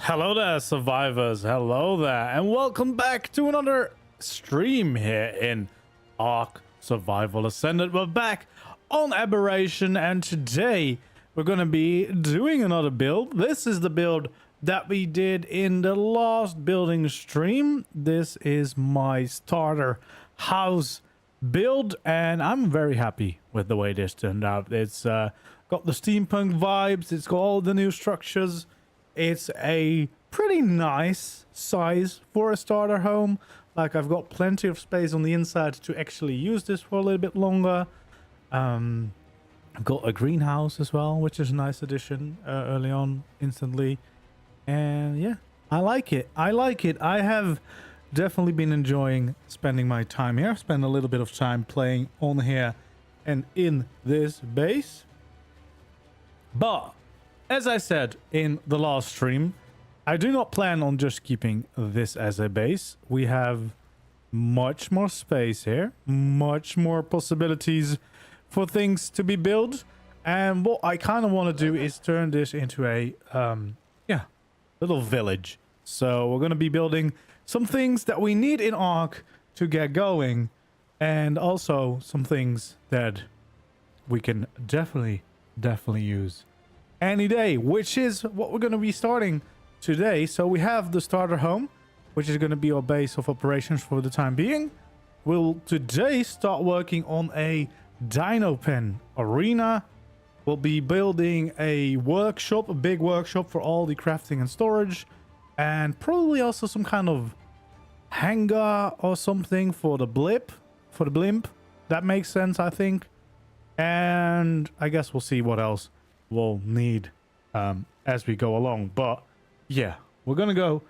Hello there, survivors. Hello there, and welcome back to another stream here in ARK Survival Ascended. We're back on Aberration, and today we're going to be doing another build. This is the build that we did in the last building stream. This is my starter house build, and I'm very happy with the way this turned out. It's got the steampunk vibes. It's got all the new structures. It's a pretty nice size for a starter home. Like, I've got plenty of space on the inside to actually use this for a little bit longer. I've got a greenhouse as well, which is a nice addition early on, instantly. And yeah, I like it. I have definitely been enjoying spending my time here. I've spent a little bit of time playing on here and in this base. But as I said in the last stream, I do not plan on just keeping this as a base. We have much more space here, much more possibilities for things to be built. And what I kind of want to do is turn this into a, little village. So we're going to be building some things that we need in ARK to get going. And also some things that we can definitely use any day, which is what we're going to be starting today. So we have the starter home, which is going to be our base of operations for the time being. We'll today start working on a Dino pen arena. We'll be building a workshop, a big workshop for all the crafting and storage, and probably also some kind of hangar or something for the blimp. That makes sense, I think. And I guess we'll see what else we'll need as we go along. But yeah, we're gonna go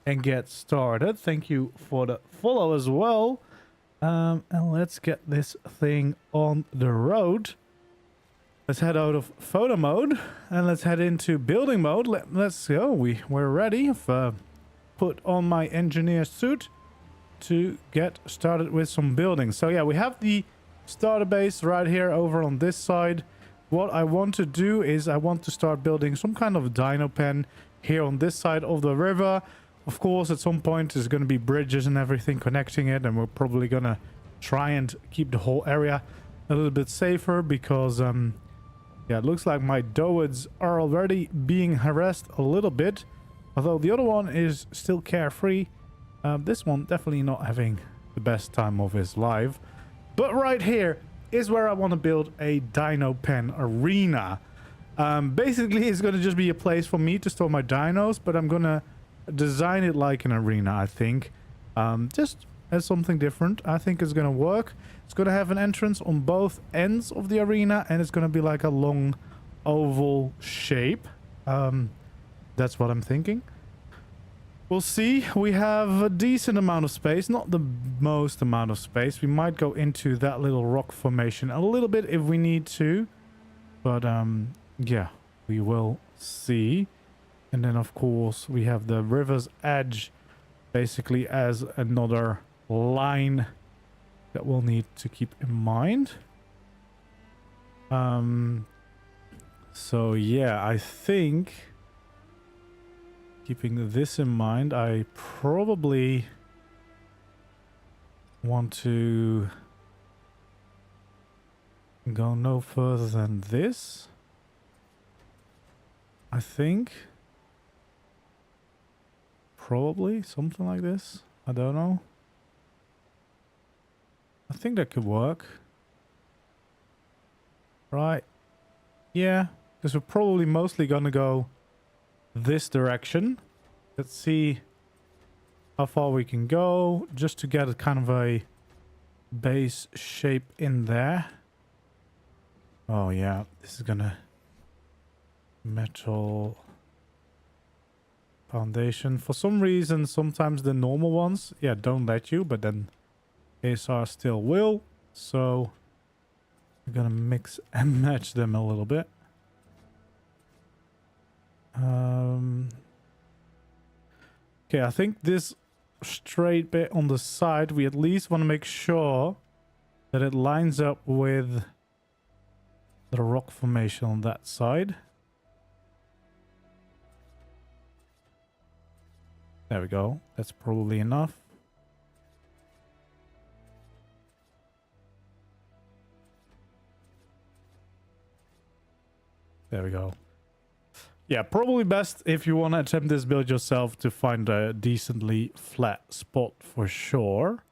and get started. Thank you for the follow as well. And let's get this thing on the road. Let's head out of photo mode and let's head into building mode. Let's go. We're ready. I've put on my engineer suit to get started with some building. So yeah, we have the starter base right here over on this side. What I want to do is I want to start building some kind of dino pen here on this side of the river. Of course, at some point there's going to be bridges and everything connecting it, and we're probably going to try and keep the whole area a little bit safer because yeah, it looks like my doeds are already being harassed a little bit, although the other one is still carefree. This one definitely not having the best time of his life. But right here is where I want to build a dino pen arena. Basically, it's going to just be a place for me to store my dinos, but I'm going to design it like an arena, I think. Just as something different. I think it's going to work. It's going to have an entrance on both ends of the arena, and it's going to be like a long oval shape. That's what I'm thinking. We'll see. We have a decent amount of space, not the most amount of space. We might go into that little rock formation a little bit if we need to. But yeah, we will see. And then of course we have the river's edge basically as another line that we'll need to keep in mind. So yeah, I think keeping this in mind, I probably want to go no further than this. I think probably something like this. I don't know. I think that could work. Right. Yeah, because we're probably mostly gonna go this direction. Let's see how far we can go just to get a kind of a base shape in there. Oh yeah, this is gonna metal foundation. For some reason, sometimes the normal ones, yeah, don't let you, but then ASR still will. So we're gonna mix and match them a little bit. Okay, I think this straight bit on the side, we at least want to make sure that it lines up with the rock formation on that side. There we go. That's probably enough. There we go. Yeah, probably best if you want to attempt this build yourself to find a decently flat spot for sure.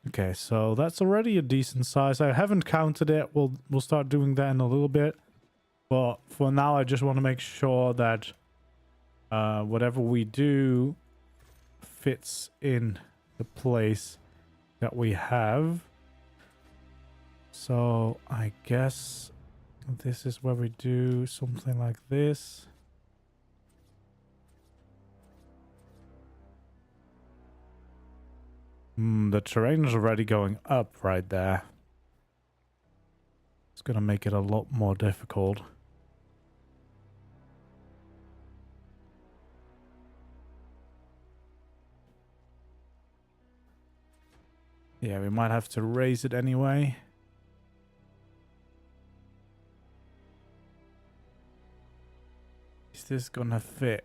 Okay, so that's already a decent size. I haven't counted it. We'll start doing that in a little bit. But for now, I just want to make sure that whatever we do fits in the place that we have. So I guess this is where we do something like this. The terrain is already going up right there. It's gonna make it a lot more difficult. Yeah, we might have to raise it anyway. Is this gonna fit?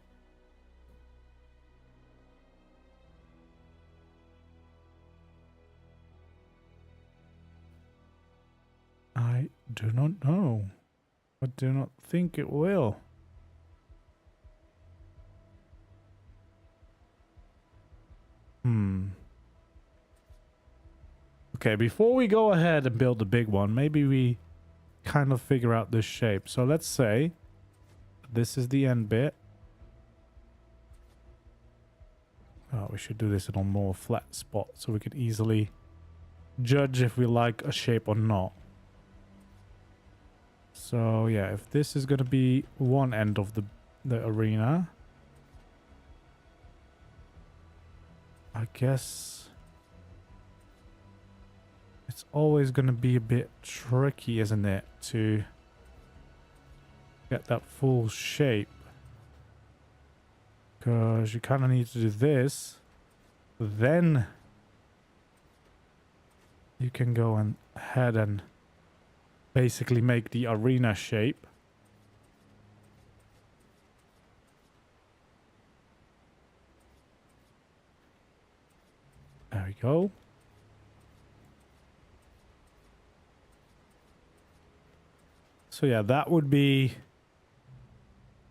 I do not know. I do not think it will. Okay, before we go ahead and build the big one, maybe we kind of figure out this shape. So let's say this is the end bit. Oh, we should do this in a more flat spot so we can easily judge if we like a shape or not. So yeah, if this is going to be one end of the arena, I guess it's always going to be a bit tricky, isn't it, to get that full shape? Because you kind of need to do this, then you can go ahead and basically make the arena shape. There we go. So yeah, that would be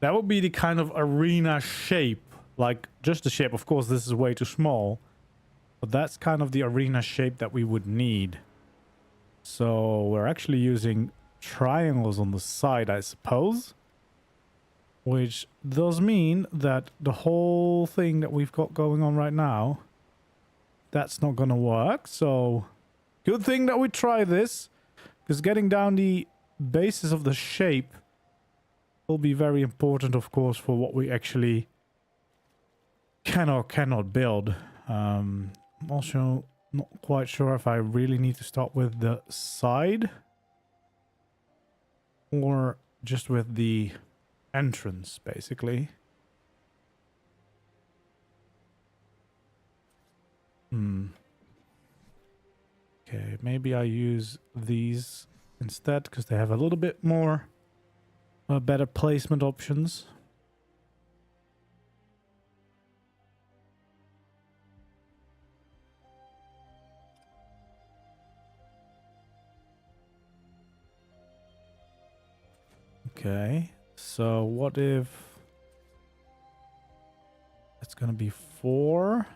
the kind of arena shape. Like just the shape. Of course, this is way too small, but that's kind of the arena shape that we would need. So we're actually using triangles on the side, I suppose, which does mean that the whole thing that we've got going on right now, that's not gonna work. So good thing that we try this, because getting down the basis of the shape will be very important, of course, for what we actually can or cannot build. I'm also not quite sure if I really need to start with the side or just with the entrance, basically. Okay, maybe I use these instead because they have a little bit more better placement options. Okay, so what if it's gonna be 4?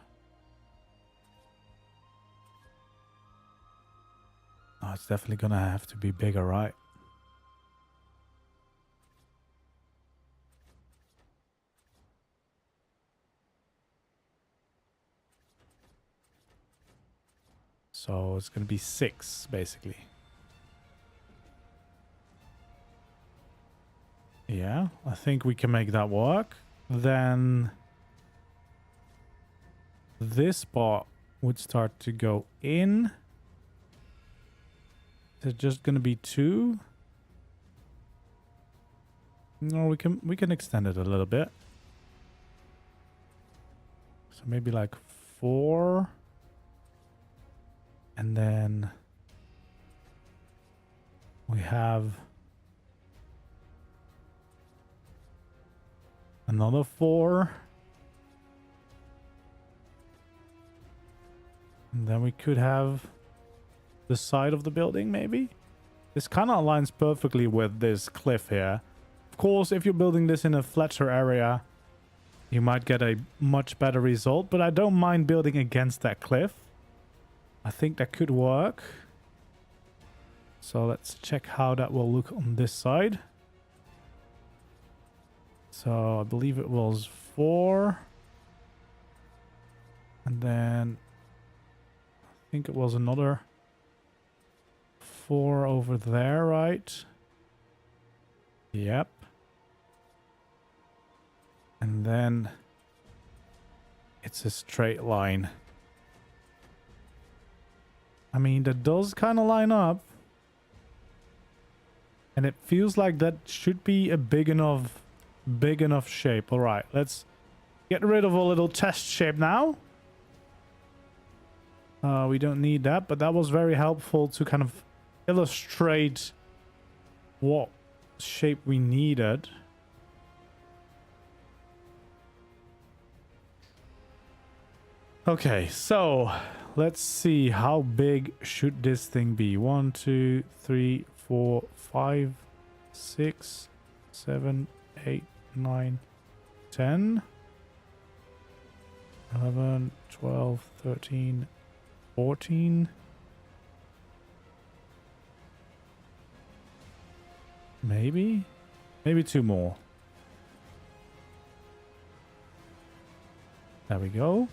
Oh, it's definitely gonna have to be bigger, right? So it's gonna be 6, basically. Yeah, I think we can make that work. Then this part would start to go in. Is it just gonna be 2? No, we can extend it a little bit. So maybe like 4. And then we have another 4. And then we could have the side of the building, maybe? This kind of aligns perfectly with this cliff here. Of course, if you're building this in a flatter area, you might get a much better result, but I don't mind building against that cliff. I think that could work. So let's check how that will look on this side. So I believe it was 4. And then I think it was another 4 over there, right? Yep. And then it's a straight line. I mean, that does kind of line up. And it feels like that should be a big enough shape. All right, let's get rid of a little test shape now. We don't need that, but that was very helpful to kind of illustrate what shape we needed. Okay, so let's see, how big should this thing be? 1, 2, 3, 4, 5, 6, 7, 8, 9, 10, 11, 12, 13, 14. Maybe 2 more. There we go.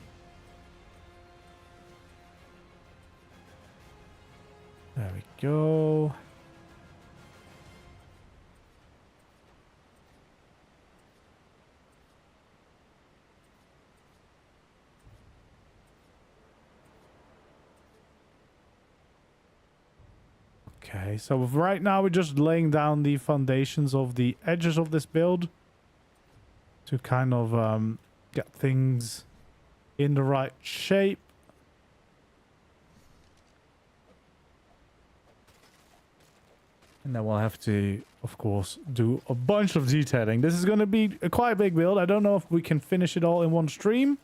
There we go. Okay, so right now we're just laying down the foundations of the edges of this build to kind of get things in the right shape. And then we'll have to, of course, do a bunch of detailing. This is going to be a quite big build. I don't know if we can finish it all in one stream,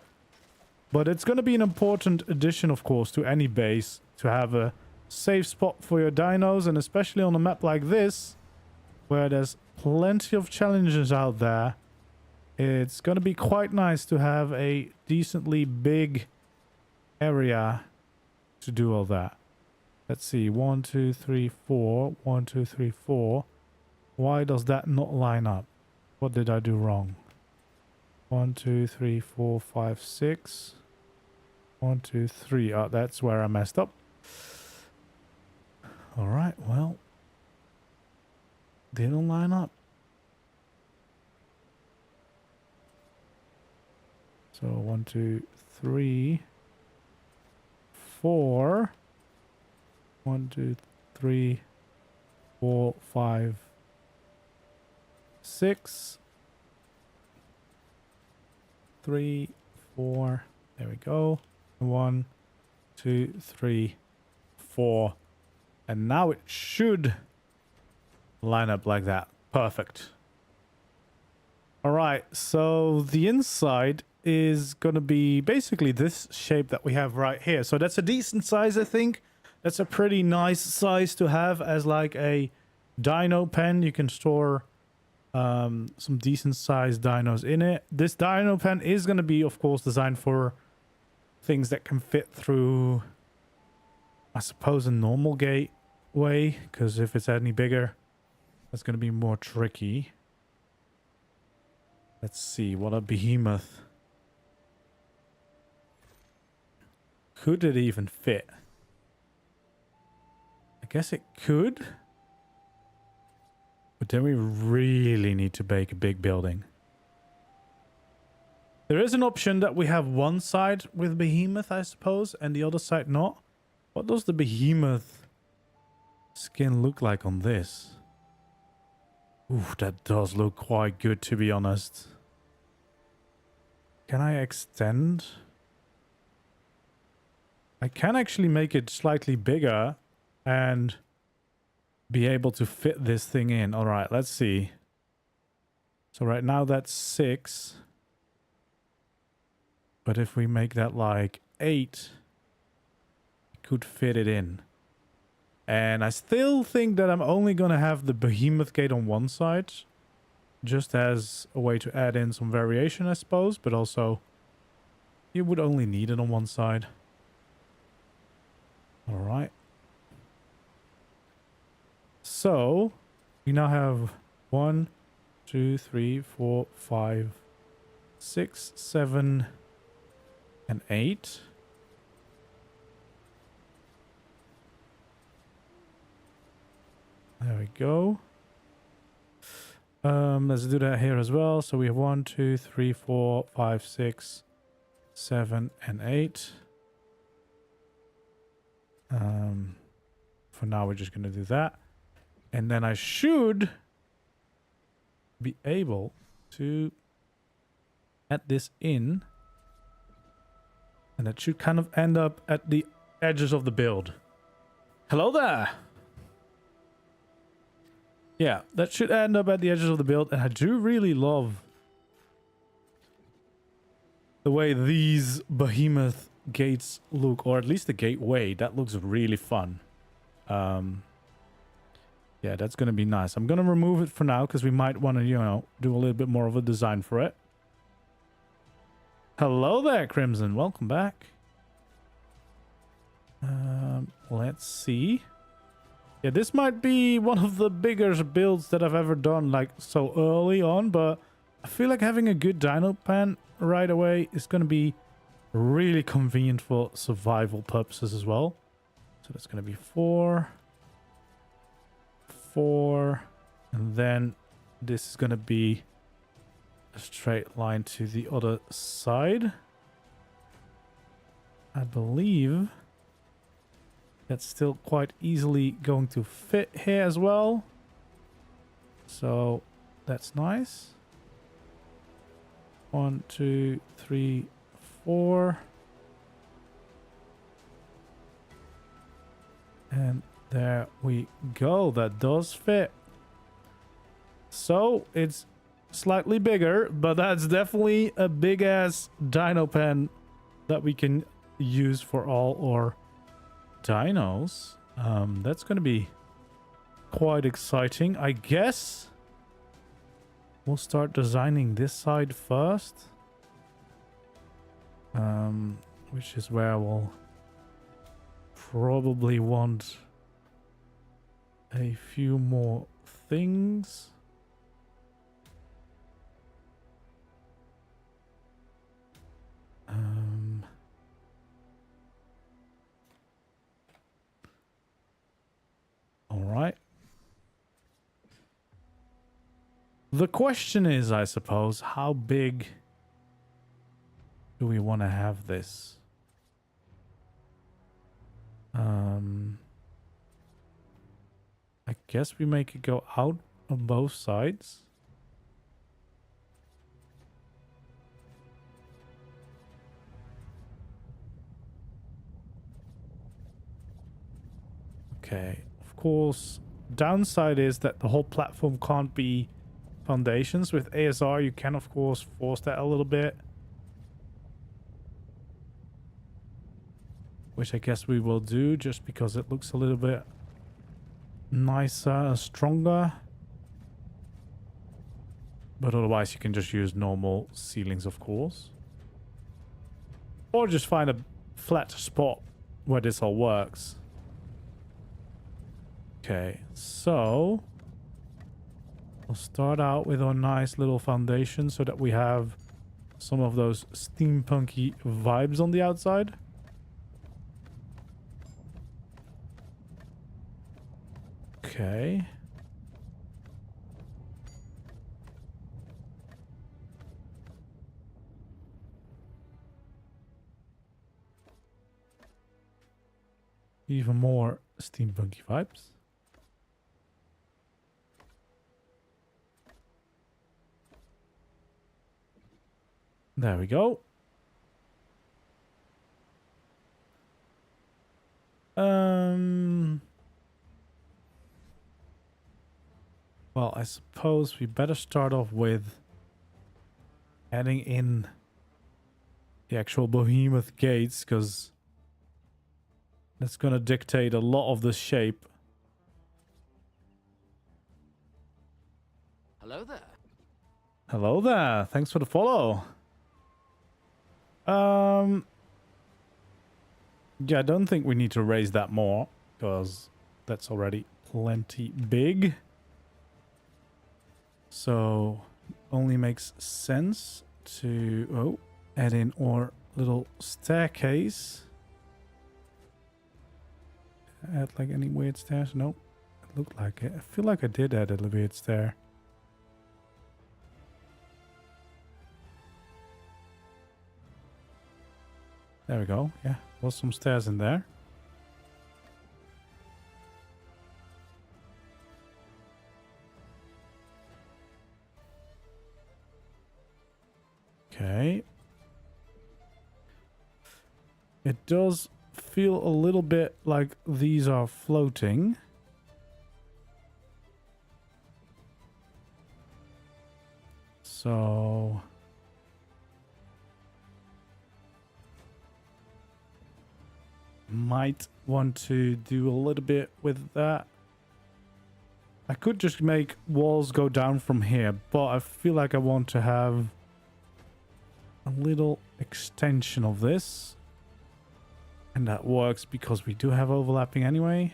but it's going to be an important addition, of course, to any base to have a safe spot for your dinos, and especially on a map like this, where there's plenty of challenges out there. It's going to be quite nice to have a decently big area to do all that. Let's see, 1, 2, 3, 4. 1, 2, 3, 4. Why does that not line up? What did I do wrong? 1, 2, 3, 4, 5, 6. 1, 2, 3. Oh, that's where I messed up. All right, well, didn't line up. So 1, 2, 3, 4. 1, 2, 3, 4, 5, 6. 3, 4. There we go. 1, 2, 3, 4. And now it should line up like that. Perfect. All right, so the inside is going to be basically this shape that we have right here. So that's a decent size, I think. That's a pretty nice size to have as like a dino pen. You can store some decent sized dinos in it. This dino pen is going to be, of course, designed for things that can fit through, I suppose, a normal gateway, because if it's any bigger, that's going to be more tricky. Let's see, what a behemoth. Could it even fit? I guess it could. But then we really need to make a big building. There is an option that we have one side with behemoth, I suppose, and the other side not. What does the behemoth skin look like on this? Ooh, that does look quite good, to be honest. Can I extend? I can actually make it slightly bigger and be able to fit this thing in. All right, let's see. So right now that's 6. But if we make that like 8, could fit it in. And I still think that I'm only going to have the behemoth gate on one side. Just as a way to add in some variation, I suppose. But also, you would only need it on one side. Alright. So, we now have 1, 2, 3, 4, 5, 6, 7, and 8. There we go. Let's do that here as well. So we have 1, 2, 3, 4, 5, 6, 7, and 8. For now, we're just going to do that. And then I should be able to add this in. And that should kind of end up at the edges of the build. Hello there! Yeah, that should end up at the edges of the build. And I do really love the way these behemoth gates look. Or at least the gateway. That looks really fun. Yeah, that's going to be nice. I'm going to remove it for now because we might want to, you know, do a little bit more of a design for it. Hello there, Crimson. Welcome back. Let's see. Yeah, this might be one of the bigger builds that I've ever done, like, so early on. But I feel like having a good Dino pen right away is going to be really convenient for survival purposes as well. So that's going to be 4. 4. And then this is going to be a straight line to the other side. I believe that's still quite easily going to fit here as well. So that's nice. 1, 2, 3, 4. And there we go. That does fit. So it's slightly bigger, but that's definitely a big ass dino pen that we can use for all our dinos. That's going to be quite exciting. I guess we'll start designing this side first. Which is where we'll probably want a few more things. All right. The question is, I suppose, how big do we want to have this? I guess we make it go out on both sides. Okay, of course, downside is that the whole platform can't be foundations. With ASR, you can, of course, force that a little bit. Which I guess we will do just because it looks a little bit nicer and stronger. But otherwise, you can just use normal ceilings, of course. Or just find a flat spot where this all works. Okay, so we'll start out with our nice little foundation so that we have some of those steampunky vibes on the outside. Okay. Even more steampunky vibes. There we go. Well, I suppose we better start off with adding in the actual behemoth gates, because That's gonna dictate a lot of the shape. Hello there. Hello there. Thanks for the follow. Yeah, I don't think we need to raise that more because that's already plenty big. So only makes sense to add in our little staircase. Add like any weird stairs? Nope. It looked like it. I feel like I did add a weird stair. There we go. Yeah, was some stairs in there. Okay. It does feel a little bit like these are floating. So might want to do a little bit with that. I could just make walls go down from here, but I feel like I want to have a little extension of this. And that works because we do have overlapping anyway.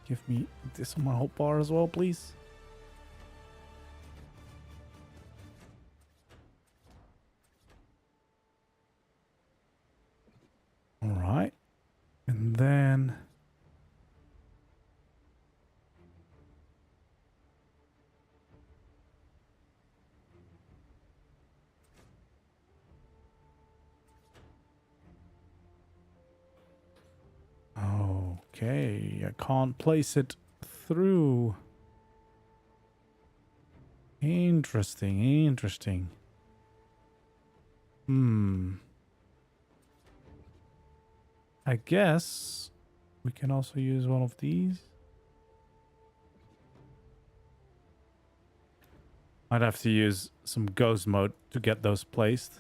Give me this on my hotbar as well, please. All right. And then okay, I can't place it through. Interesting, interesting. I guess we can also use one of these. I'd have to use some ghost mode to get those placed.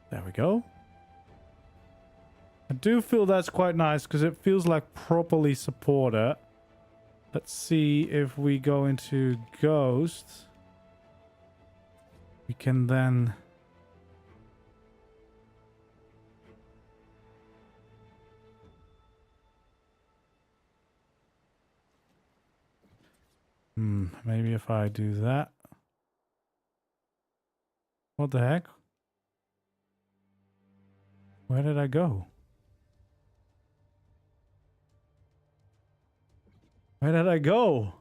There we go. I do feel that's quite nice because it feels like properly supported. Let's see if we go into Ghost. We can then... maybe if I do that. What the heck? Where did I go? Where did I go?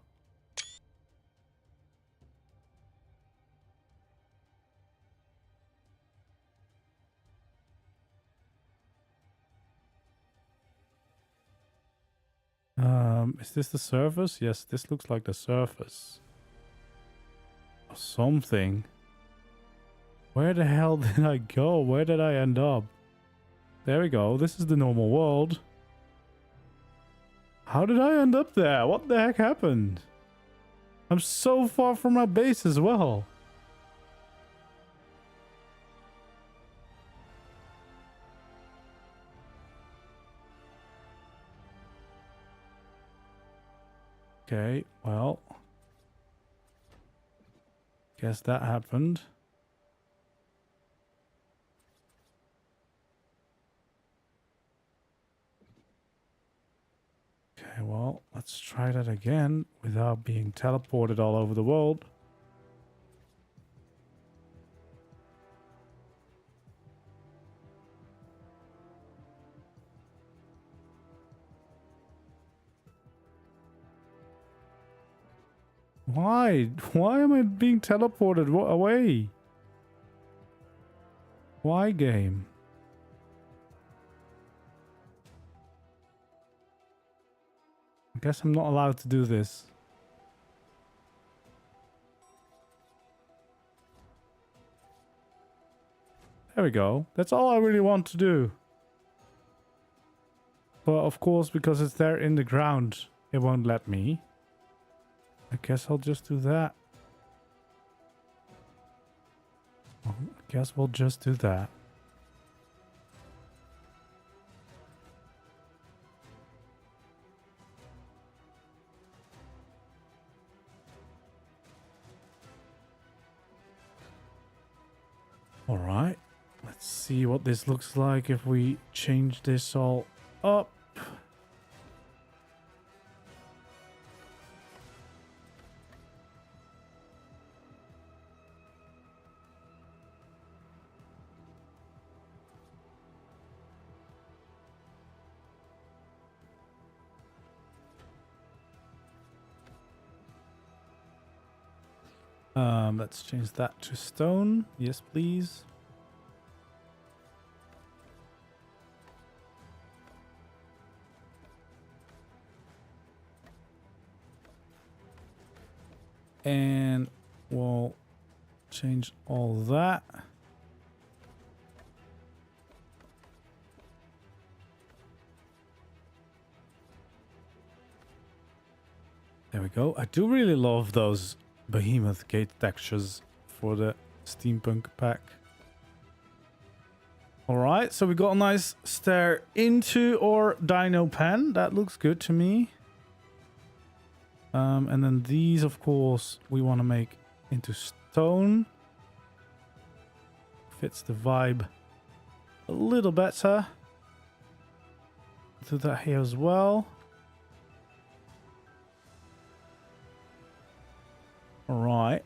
Is this the surface? Yes, this looks like the surface. Or something. Where the hell did I go? Where did I end up? There we go. This is the normal world. How did I end up there? What the heck happened? I'm so far from my base as well. Okay, well. Guess that happened. Okay, well, let's try that again without being teleported all over the world. Why? Why am I being teleported away? Why, game? I guess I'm not allowed to do this. There we go. That's all I really want to do. But of course, because it's there in the ground, it won't let me. I guess I'll just do that. I guess we'll just do that. All right. Let's see what this looks like if we change this all up. Let's change that to stone. Yes, please. And we'll change all that. There we go. I do really love those behemoth gate textures for the steampunk pack. All right, so we got a nice stair into our dino pen. That looks good to me. And then these, of course, we want to make into stone. Fits the vibe a little better. Do that here as well. All right.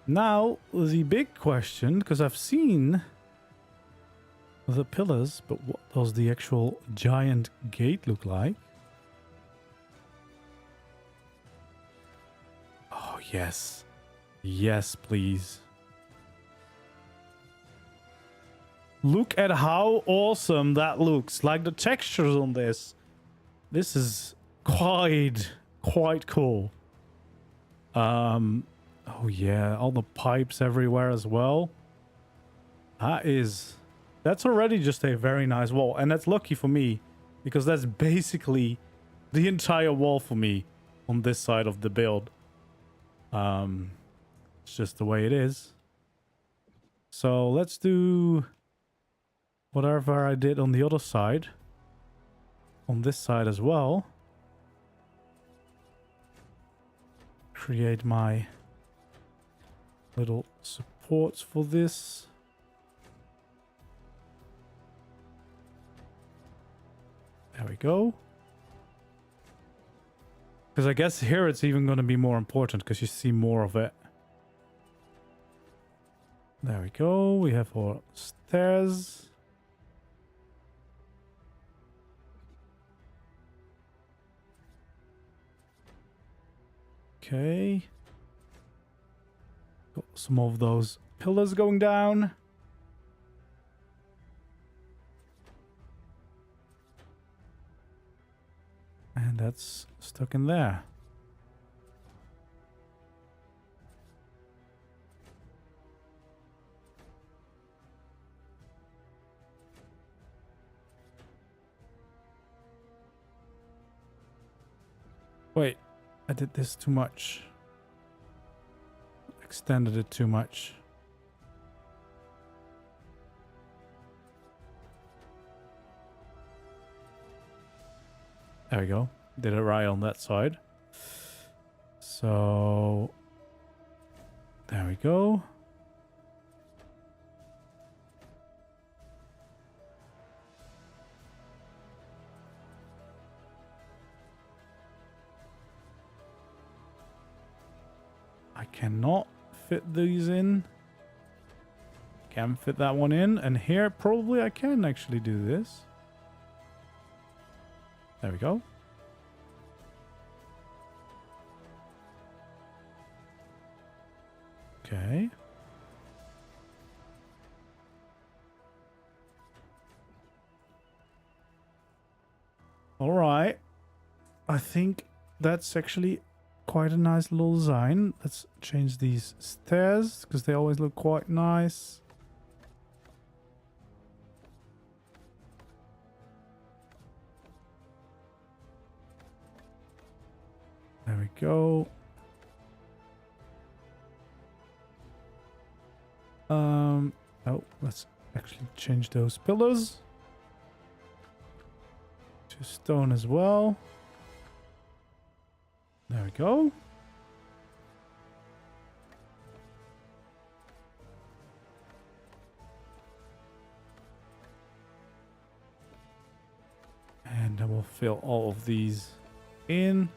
Now, the big question, because I've seen the pillars, but what does the actual giant gate look like? Oh, yes. Yes, please. Look at how awesome that looks. Like the textures on this. This is quite cool. Oh yeah, all the pipes everywhere as well. That's already just a very nice wall. And that's lucky for me, because that's basically the entire wall for me on this side of the build. It's just the way it is. So let's do whatever I did on the other side. On this side as well. Create my little supports for this. There we go. Because I guess here it's even going to be more important because you see more of it. There we go. We have our stairs. Okay. Got some of those pillars going down. And that's stuck in there. Wait, I did this too much. Extended it too much. There we go. Did it right on that side. So there we go. I cannot fit these in. Can fit that one in, and here probably I can actually do this. There we go. Okay. All right. I think that's actually quite a nice little design. Let's change these stairs because they always look quite nice. There we go. Oh, let's actually change those pillars to stone as well. There we go. And then we'll fill all of these in.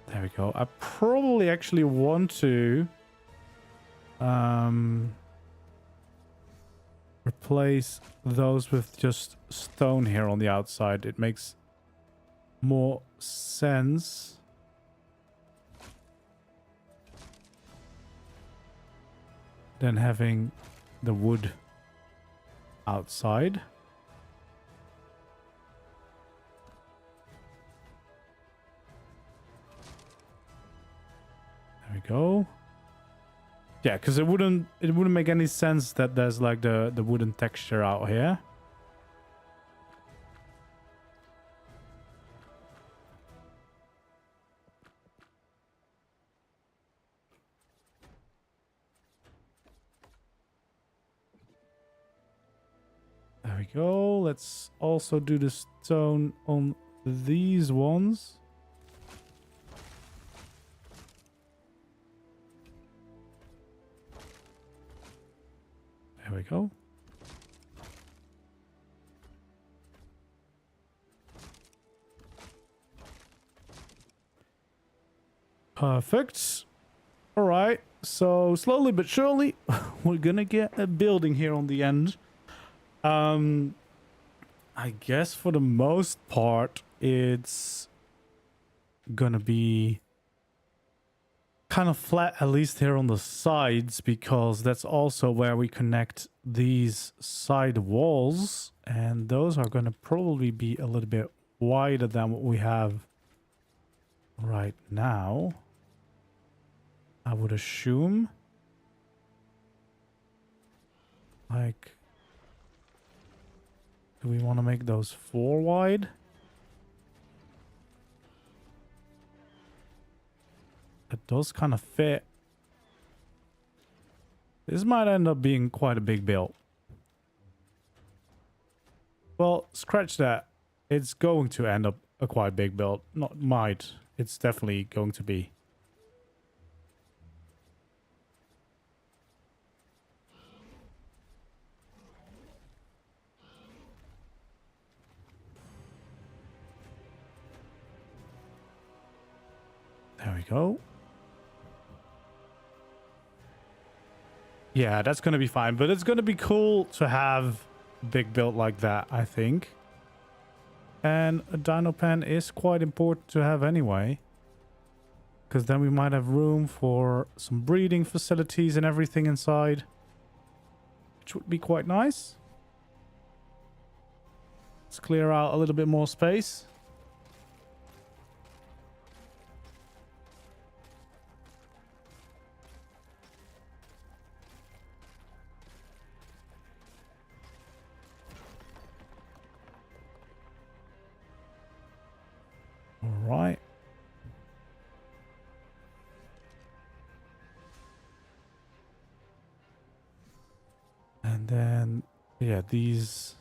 There we go. I probably actually want to replace those with just stone here on the outside. It makes more sense. Than having the wood outside. There we go. Yeah, because it wouldn't make any sense that there's like the wooden texture out here. There we go. Let's also do the stone on these ones. There we go. Perfect. All right. So slowly but surely, we're gonna get a building here on the end. I guess for the most part, it's gonna be kind of flat, at least here on the sides, because that's also where we connect these side walls, and those are gonna probably be a little bit wider than what we have right now, I would assume. Like, do we want to make those 4 wide? It does kind of fit. This might end up being quite a big build. Well, scratch that. It's going to end up a quite big build. Not might. It's definitely going to be. There we go. Yeah, that's going to be fine. But it's going to be cool to have a big build like that, I think. And a dino pen is quite important to have anyway. Because then we might have room for some breeding facilities and everything inside. Which would be quite nice. Let's clear out a little bit more space. Right. And then, yeah, these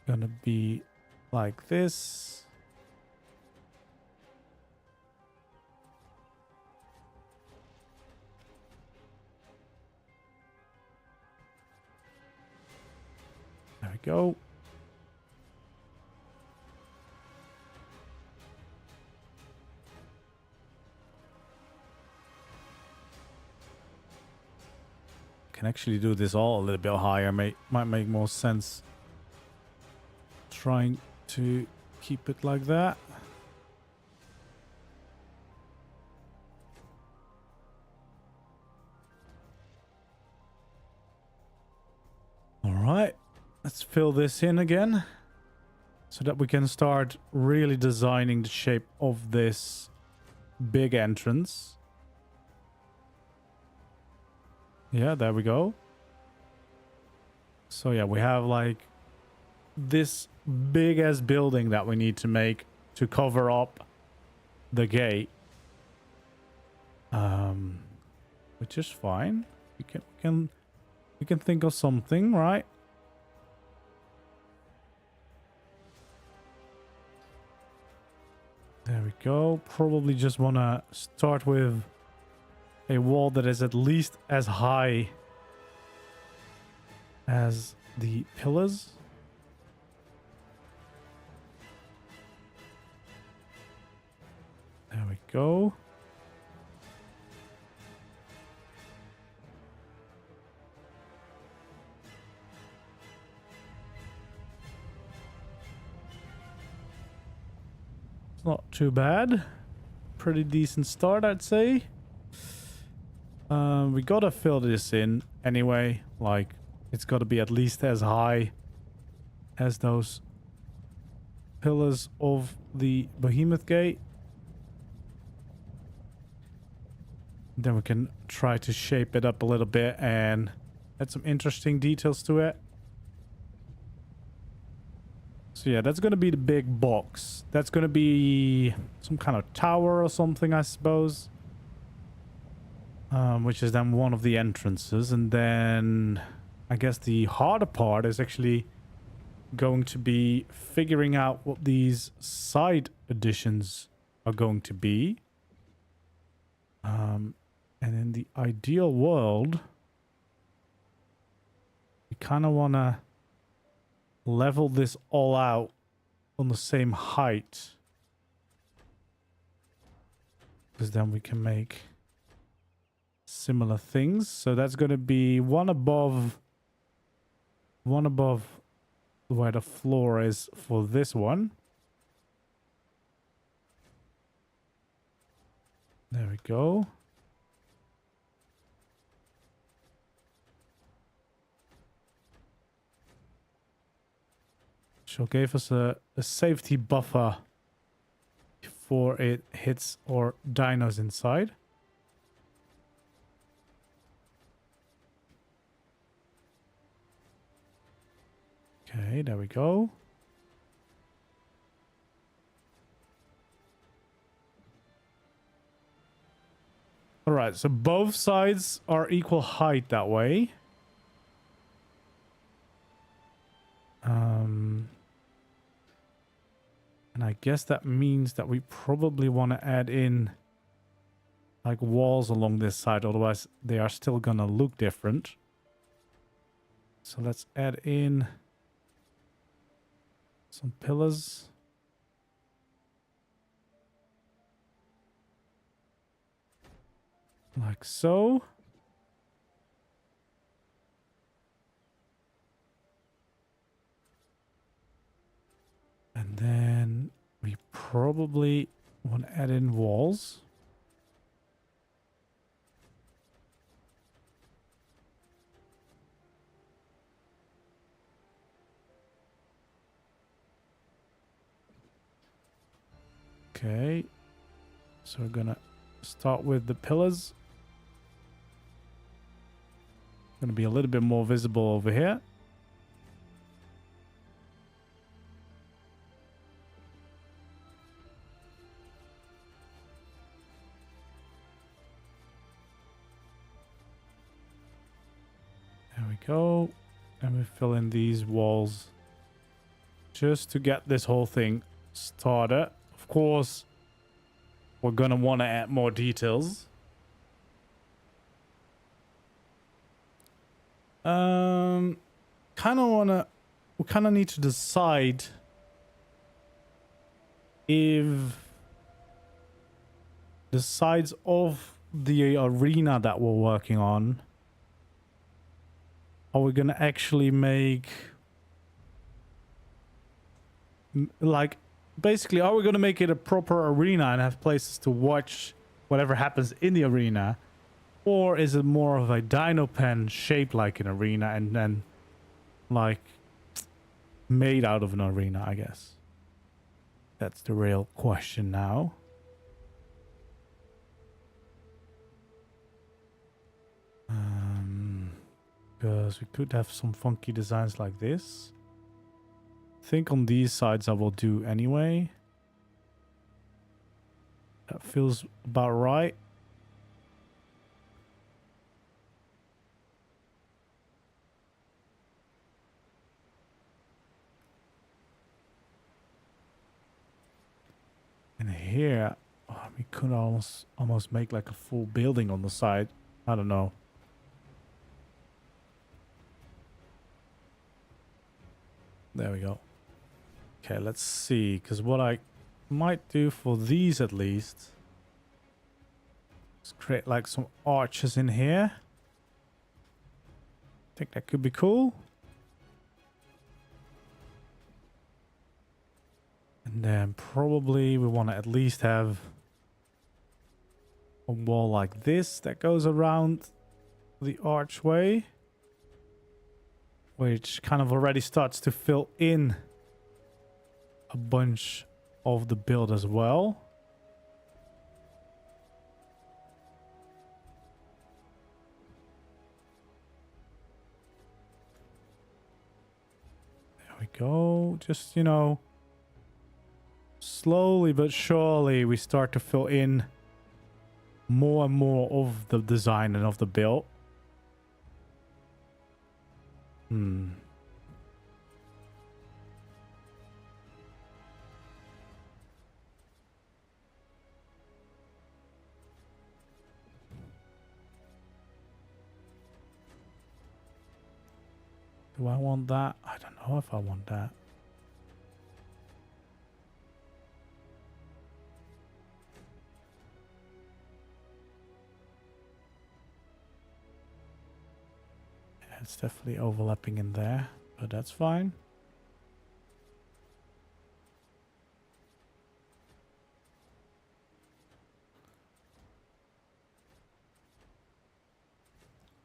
gonna be like this. There we go. Can actually do this all a little bit higher. Might make more sense. Trying to keep it like that. All right, let's fill this in again so that we can start really designing the shape of this big entrance. Yeah, there we go. So yeah, we have like this big ass building that we need to make to cover up the gate. Which is fine. We can think of something, right? There we go. Probably just want to start with a wall that is at least as high as the pillars. There we go. It's not too bad. Pretty decent start, I'd say. We gotta fill this in anyway. Like, it's gotta be at least as high as those pillars of the Behemoth Gate. Then we can try to shape it up a little bit and add some interesting details to it. So yeah, that's going to be the big box. That's going to be some kind of tower or something, I suppose. Which is then one of the entrances. And then I guess the harder part is actually going to be figuring out what these side additions are going to be. And in the ideal world, we kind of want to level this all out on the same height. Because then we can make similar things. So that's going to be one above where the floor is for this one. There we go. She'll give us a safety buffer before it hits our dinos inside. Okay, there we go. All right, so both sides are equal height that way. And I guess that means that we probably want to add in like walls along this side, otherwise they are still gonna look different. So let's add in some pillars. Like so. And then we probably want to add in walls. Okay. So we're gonna start with the pillars. Gonna be a little bit more visible over here. There we go. And we fill in these walls just to get this whole thing started. Of course, we're gonna want to add more details. We kind of need to decide if the sides of the arena that we're working on, are we gonna actually make like basically, are we gonna make it a proper arena and have places to watch whatever happens in the arena? Or is it more of a dino pen shaped like an arena and then like made out of an arena, I guess? That's the real question now. Because we could have some funky designs like this. I think on these sides I will do anyway. That feels about right. And here, we could almost make like a full building on the side. I don't know. There we go. Okay, let's see. Because what I might do for these at least is create like some arches in here. I think that could be cool. And then probably we want to at least have a wall like this that goes around the archway, which kind of already starts to fill in a bunch of the build as well. There we go. Just, you know, slowly but surely we start to fill in more and more of the design and of the build. Do I want that? I don't know if I want that. Yeah, it's definitely overlapping in there, but that's fine.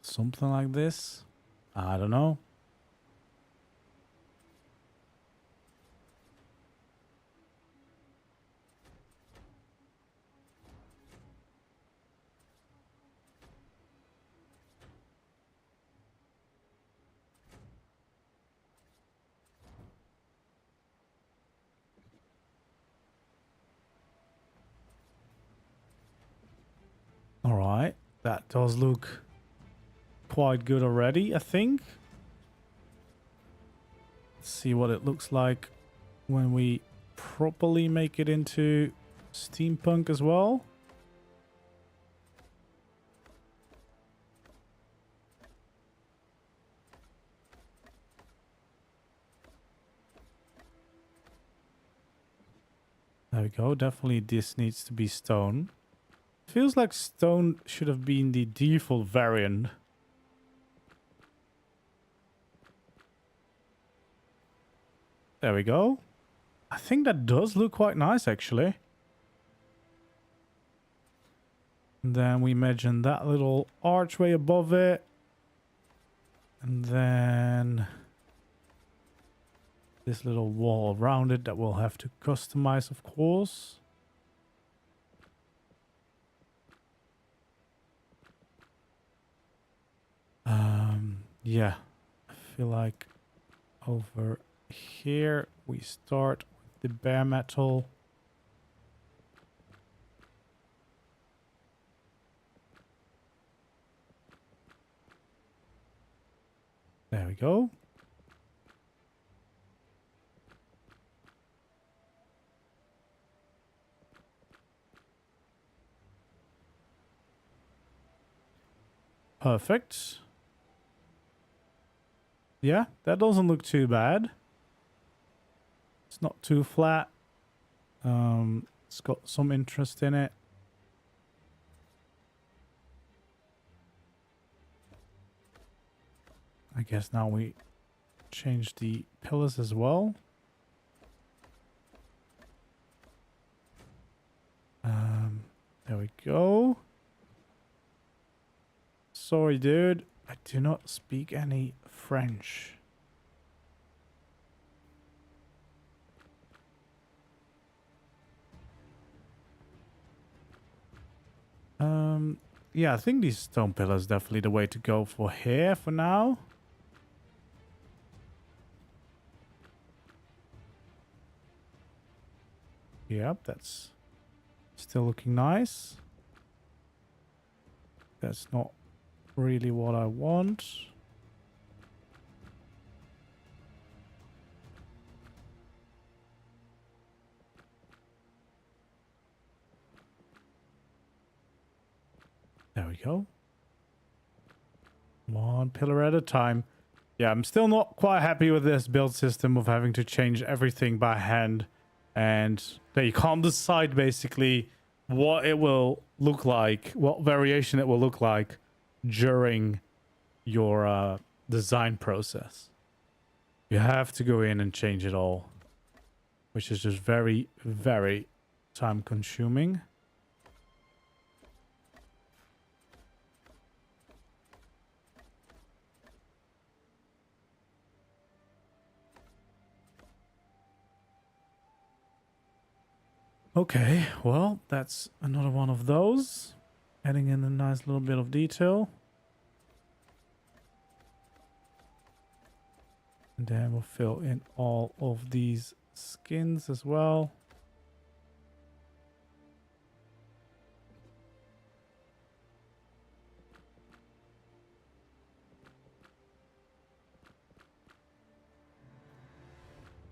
Something like this. I don't know. All right, that does look quite good already, I think. Let's see what it looks like when we properly make it into steampunk as well. There we go. Definitely this needs to be stone. Feels like stone should have been the default variant. There we go. I think that does look quite nice, actually. And then we imagine that little archway above it. And then this little wall around it that we'll have to customize, of course. Yeah, I feel like over here we start with the bare metal. There we go. Perfect. Yeah, that doesn't look too bad. It's not too flat. It's got some interest in it. I guess now we change the pillars as well. There we go. Sorry, dude. I do not speak any French. Yeah, I think these stone pillars definitely the way to go for here for now. Yep, that's still looking nice. That's not really what I want. There we go. One pillar at a time. Yeah, I'm still not quite happy with this build system of having to change everything by hand. And that you can't decide basically what it will look like, what variation it will look like during your design process. You have to go in and change it all, which is just very, very time consuming. Okay, well, that's another one of those. Adding in a nice little bit of detail. And then we'll fill in all of these skins as well.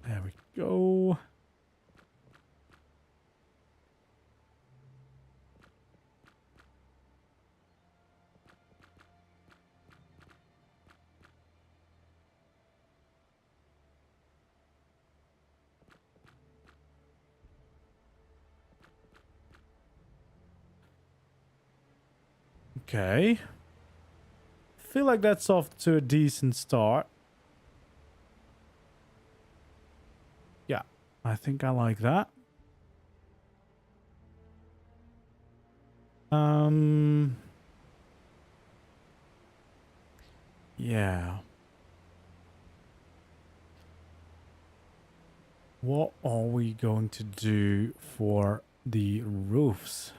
There we go. Okay. Feel like that's off to a decent start. Yeah, I think I like that. Yeah. What are we going to do for the roofs?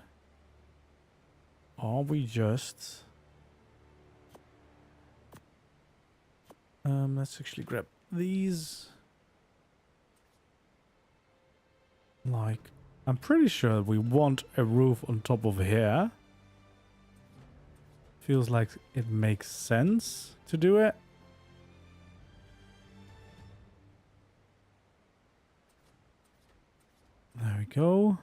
Are we just... let's actually grab these. Like, I'm pretty sure we want a roof on top of here. Feels like it makes sense to do it. There we go.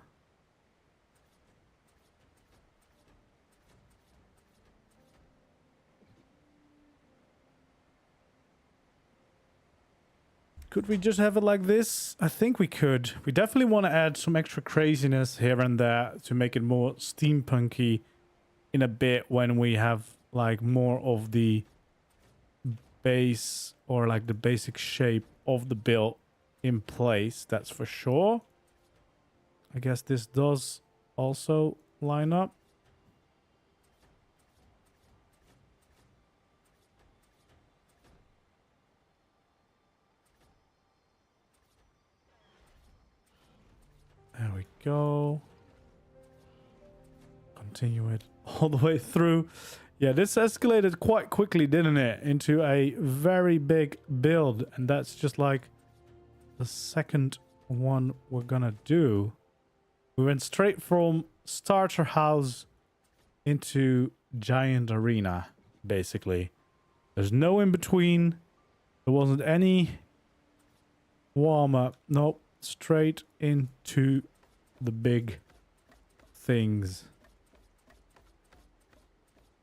Could we just have it like this? I think we could. We definitely want to add some extra craziness here and there to make it more steampunky in a bit when we have like more of the base or like the basic shape of the build in place. That's for sure. I guess this does also line up. There we go. Continue it all the way through. Yeah, this escalated quite quickly, didn't it? Into a very big build. And that's just like the second one we're gonna do. We went straight from starter house into giant arena, basically. There's no in between. There wasn't any warm up. Nope. Straight into the big things.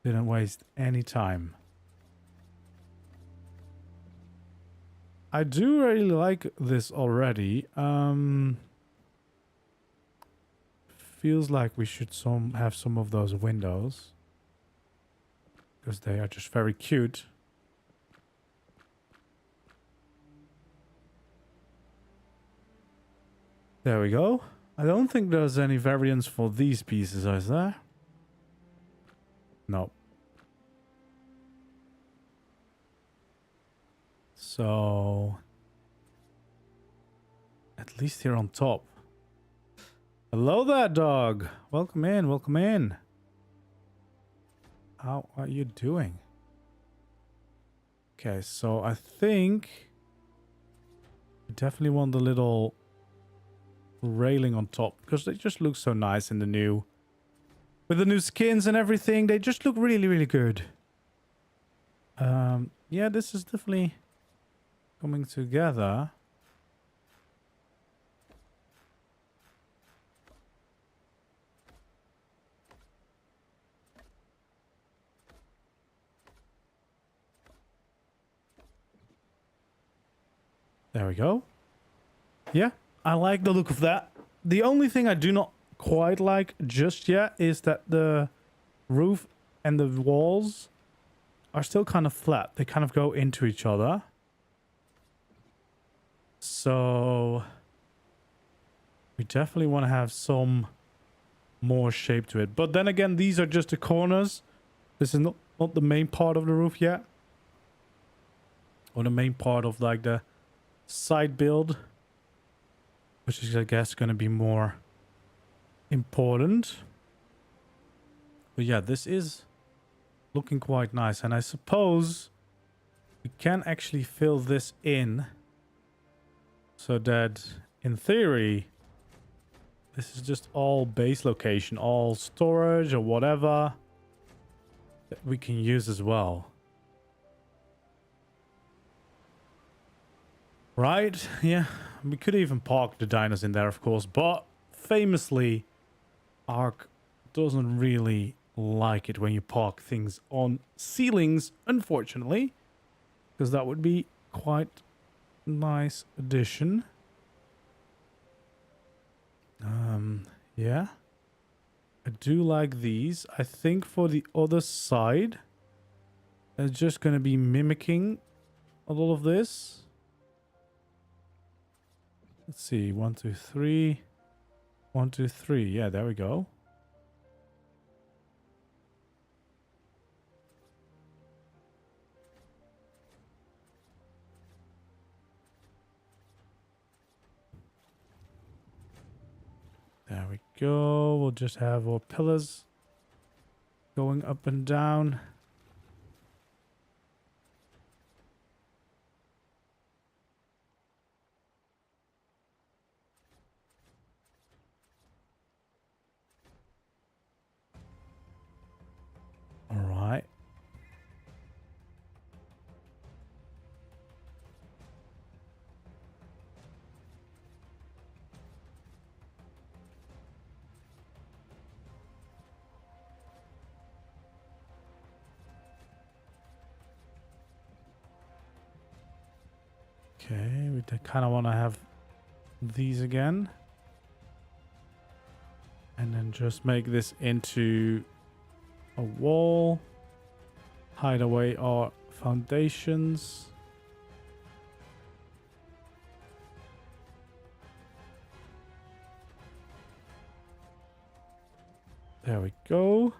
Didn't waste any time. I do really like this already. Feels like we should have some of those windows. Because they are just very cute. There we go. I don't think there's any variants for these pieces, is there? No. So... at least here on top. Hello there, dog. Welcome in, welcome in. How are you doing? Okay, so I think we definitely want the little railing on top because they just look so nice in the new, with the new skins and everything. They just look really, really good. Yeah, this is definitely coming together. There we go. Yeah, I like the look of that. The only thing I do not quite like just yet is that the roof and the walls are still kind of flat. They kind of go into each other. So we definitely want to have some more shape to it. But then again, these are just the corners. This is not the main part of the roof yet. Or the main part of like the side build, which is, I guess, going to be more important. But yeah, this is looking quite nice. And I suppose we can actually fill this in so that, in theory, this is just all base location, all storage or whatever that we can use as well. Right, yeah, we could even park the dinos in there, of course, but famously, ARK doesn't really like it when you park things on ceilings, unfortunately, because that would be quite a nice addition. Yeah, I do like these. I think for the other side, it's just going to be mimicking a lot of this. Let's see, 1, 2, 3. 1, 2, 3. Yeah, there we go. There we go. We'll just have our pillars going up and down. All right. Okay, we kind of want to have these again. And then just make this into a wall. Hide away our foundations. There we go.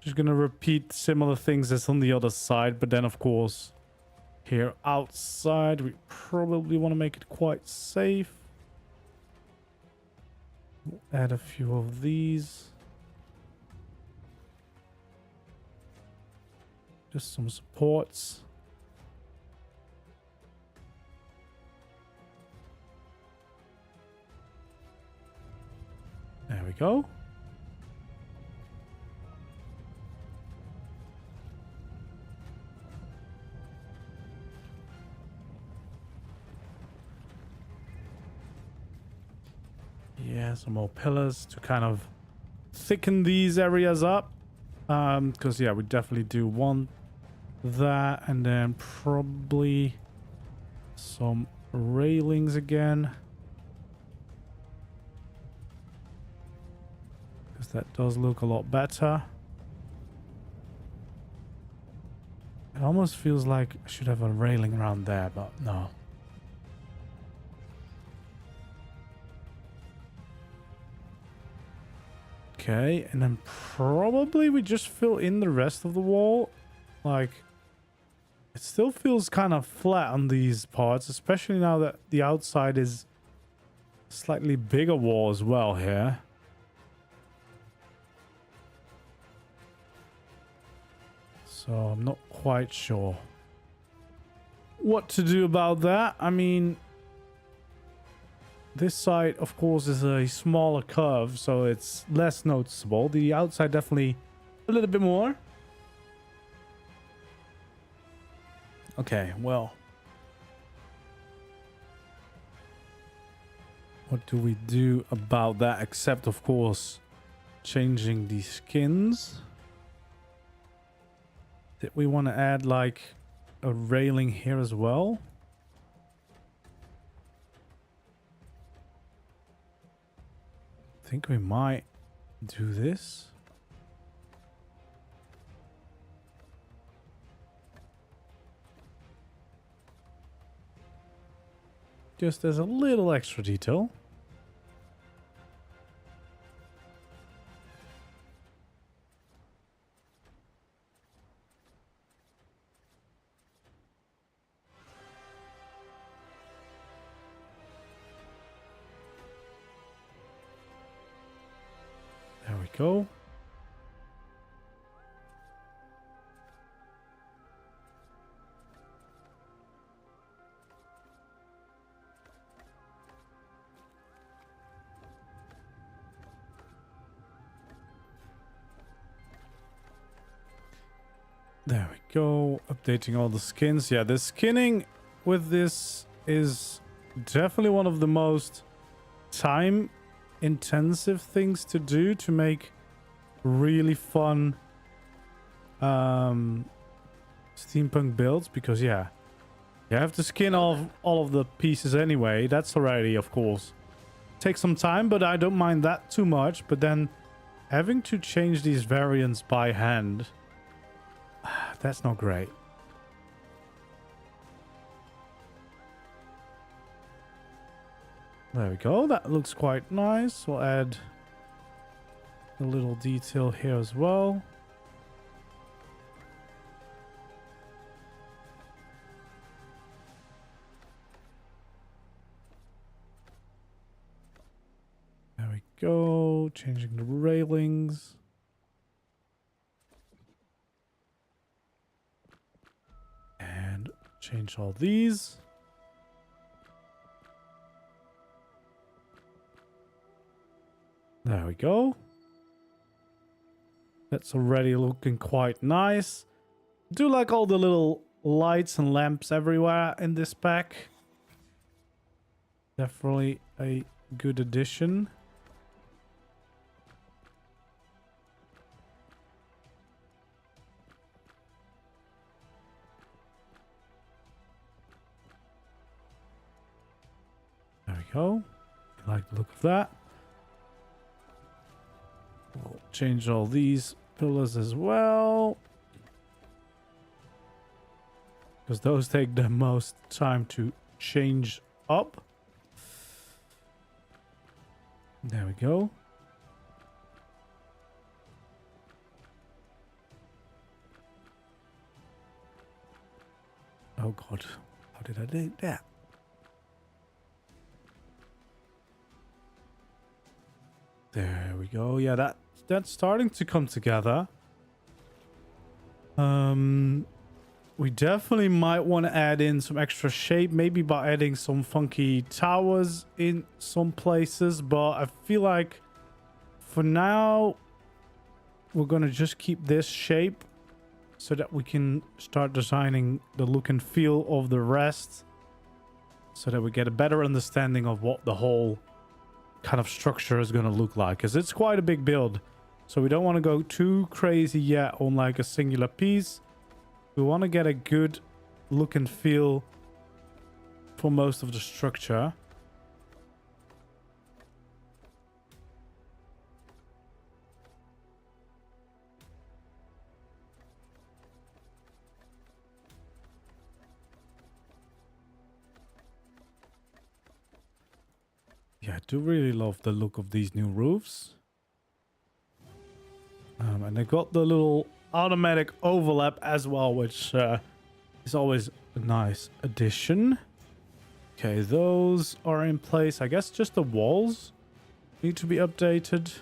Just gonna repeat similar things as on the other side, but then of course here outside we probably want to make it quite safe. We'll add a few of these. Just some supports. There we go. Yeah, some more pillars to kind of thicken these areas up. Because, yeah, we definitely do want that. And then probably some railings again. Because that does look a lot better. It almost feels like I should have a railing around there, but no. Okay, and then probably we just fill in the rest of the wall. Like, it still feels kind of flat on these parts, especially now that the outside is a slightly bigger wall as well here. So I'm not quite sure what to do about that. I mean, this side, of course, is a smaller curve, so it's less noticeable. The outside definitely a little bit more. Okay, well. What do we do about that, except, of course, changing the skins? Did we want to add, like, a railing here as well? I think we might do this. Just as a little extra detail. There we go. There we go. Updating all the skins. Yeah, the skinning with this is definitely one of the most time intensive things to do to make really fun steampunk builds, because yeah, you have to skin all of the pieces anyway. That's already, of course, take some time, but I don't mind that too much. But then having to change these variants by hand, that's not great. There we go. That looks quite nice. We'll add a little detail here as well. There we go. Changing the railings. And change all these. There we go. That's already looking quite nice. Do like all the little lights and lamps everywhere in this pack. Definitely a good addition. There we go. I like the look of that. We'll change all these pillars as well, because those take the most time to change up. There we go. Oh god, how did I do that? There we go. Yeah, that's starting to come together. We definitely might want to add in some extra shape, maybe by adding some funky towers in some places, but I feel like for now we're gonna just keep this shape so that we can start designing the look and feel of the rest, so that we get a better understanding of what the whole kind of structure is going to look like, because it's quite a big build. So we don't want to go too crazy yet on like a singular piece. We want to get a good look and feel for most of the structure. Yeah, I do really love the look of these new roofs. And they got the little automatic overlap as well, which is always a nice addition. Okay, those are in place. I guess just the walls need to be updated.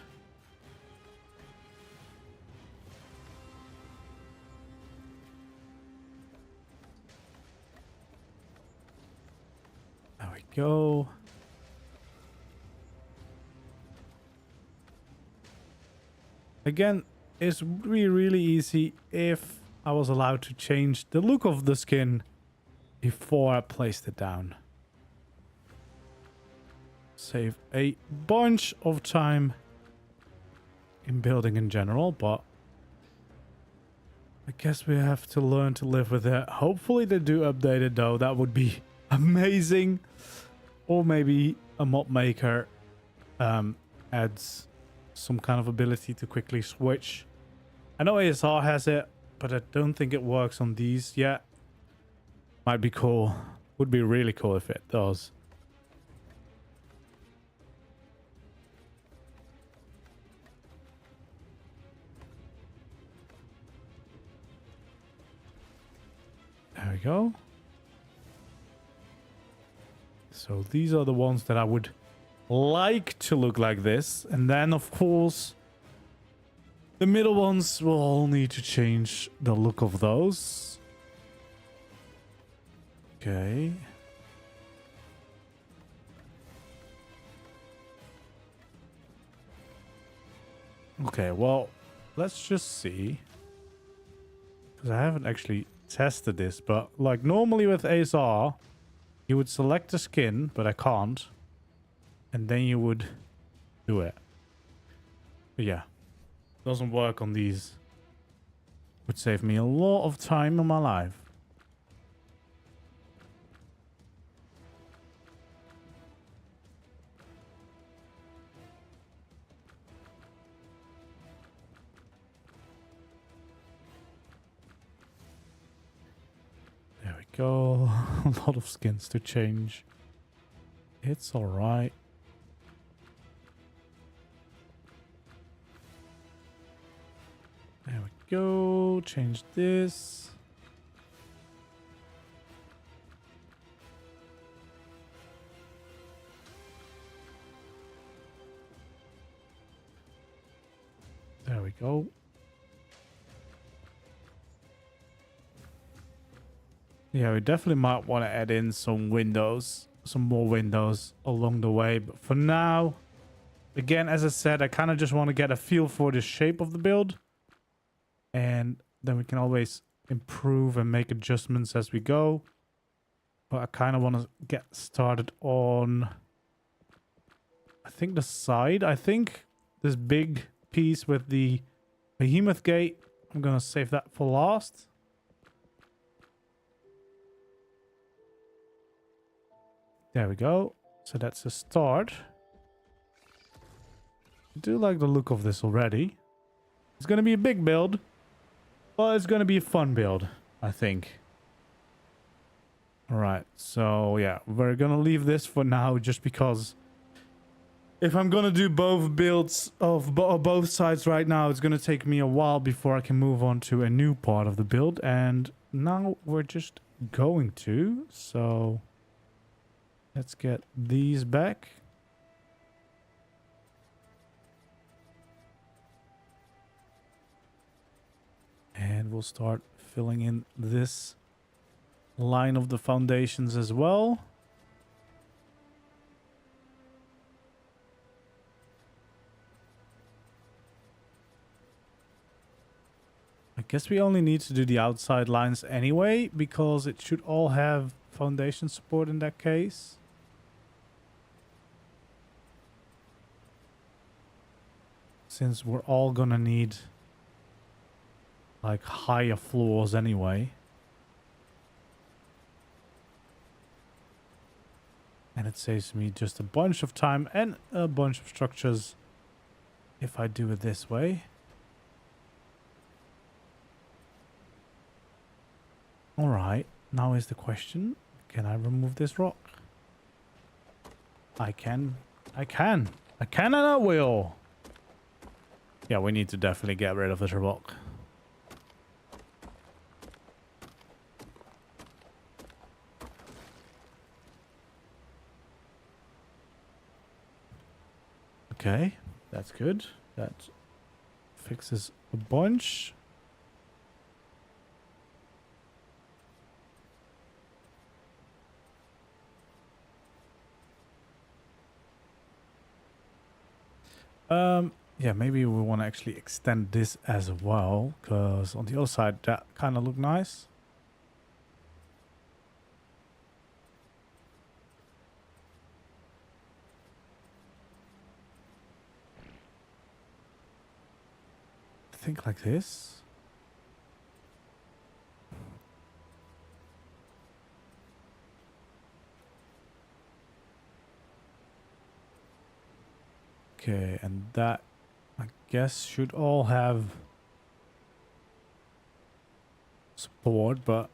we go. Again, it would be really easy if I was allowed to change the look of the skin before I placed it down. Save a bunch of time in building in general, but I guess we have to learn to live with it. Hopefully they do update it though. That would be amazing. Or maybe a mod maker adds some kind of ability to quickly switch. I know ASR has it, but I don't think it works on these yet. Might be cool. Would be really cool if it does. There we go. So these are the ones that I would like to look like this. And then, of course, the middle ones will all need to change the look of those. Okay. Okay, well, let's just see. Because I haven't actually tested this, but like normally with ASR, you would select the skin, but I can't. And then you would do it. But yeah, doesn't work on these. Would save me a lot of time in my life. There we go. A lot of skins to change. It's all right. There we go. Change this. There we go. Yeah, we definitely might want to add in some windows, some more windows along the way. But for now, again, as I said, I kind of just want to get a feel for the shape of the build. And then we can always improve and make adjustments as we go. But I kind of want to get started on, I think, the side. I think this big piece with the behemoth gate, I'm going to save that for last. There we go. So that's a start. I do like the look of this already. It's going to be a big build, but it's going to be a fun build, I think. All right. So yeah, we're going to leave this for now just because if I'm going to do both builds of both sides right now, it's going to take me a while before I can move on to a new part of the build. And now we're just going to. So let's get these back. And we'll start filling in this line of the foundations as well. I guess we only need to do the outside lines anyway, because it should all have foundation support in that case. Since we're all gonna need like higher floors anyway. And it saves me just a bunch of time and a bunch of structures if I do it this way. Alright, now is the question, can I remove this rock? I can and I will. Yeah, we need to definitely get rid of this rock. Okay, that's good. That fixes a bunch. Yeah, maybe we want to actually extend this as well, because on the other side that kind of look nice. I think like this. Okay, and that I guess should all have support, but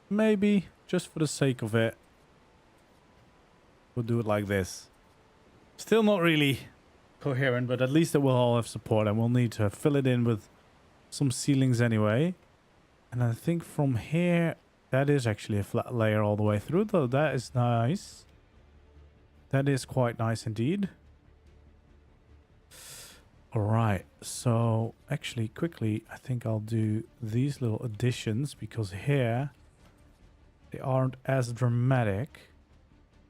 maybe just for the sake of it, we'll do it like this. Still not really coherent, but at least it will all have support, and we'll need to fill it in with some ceilings anyway. And I think from here, that is actually a flat layer all the way through, though. That is nice. That is quite nice indeed. All right, so actually quickly, I think I'll do these little additions because here they aren't as dramatic.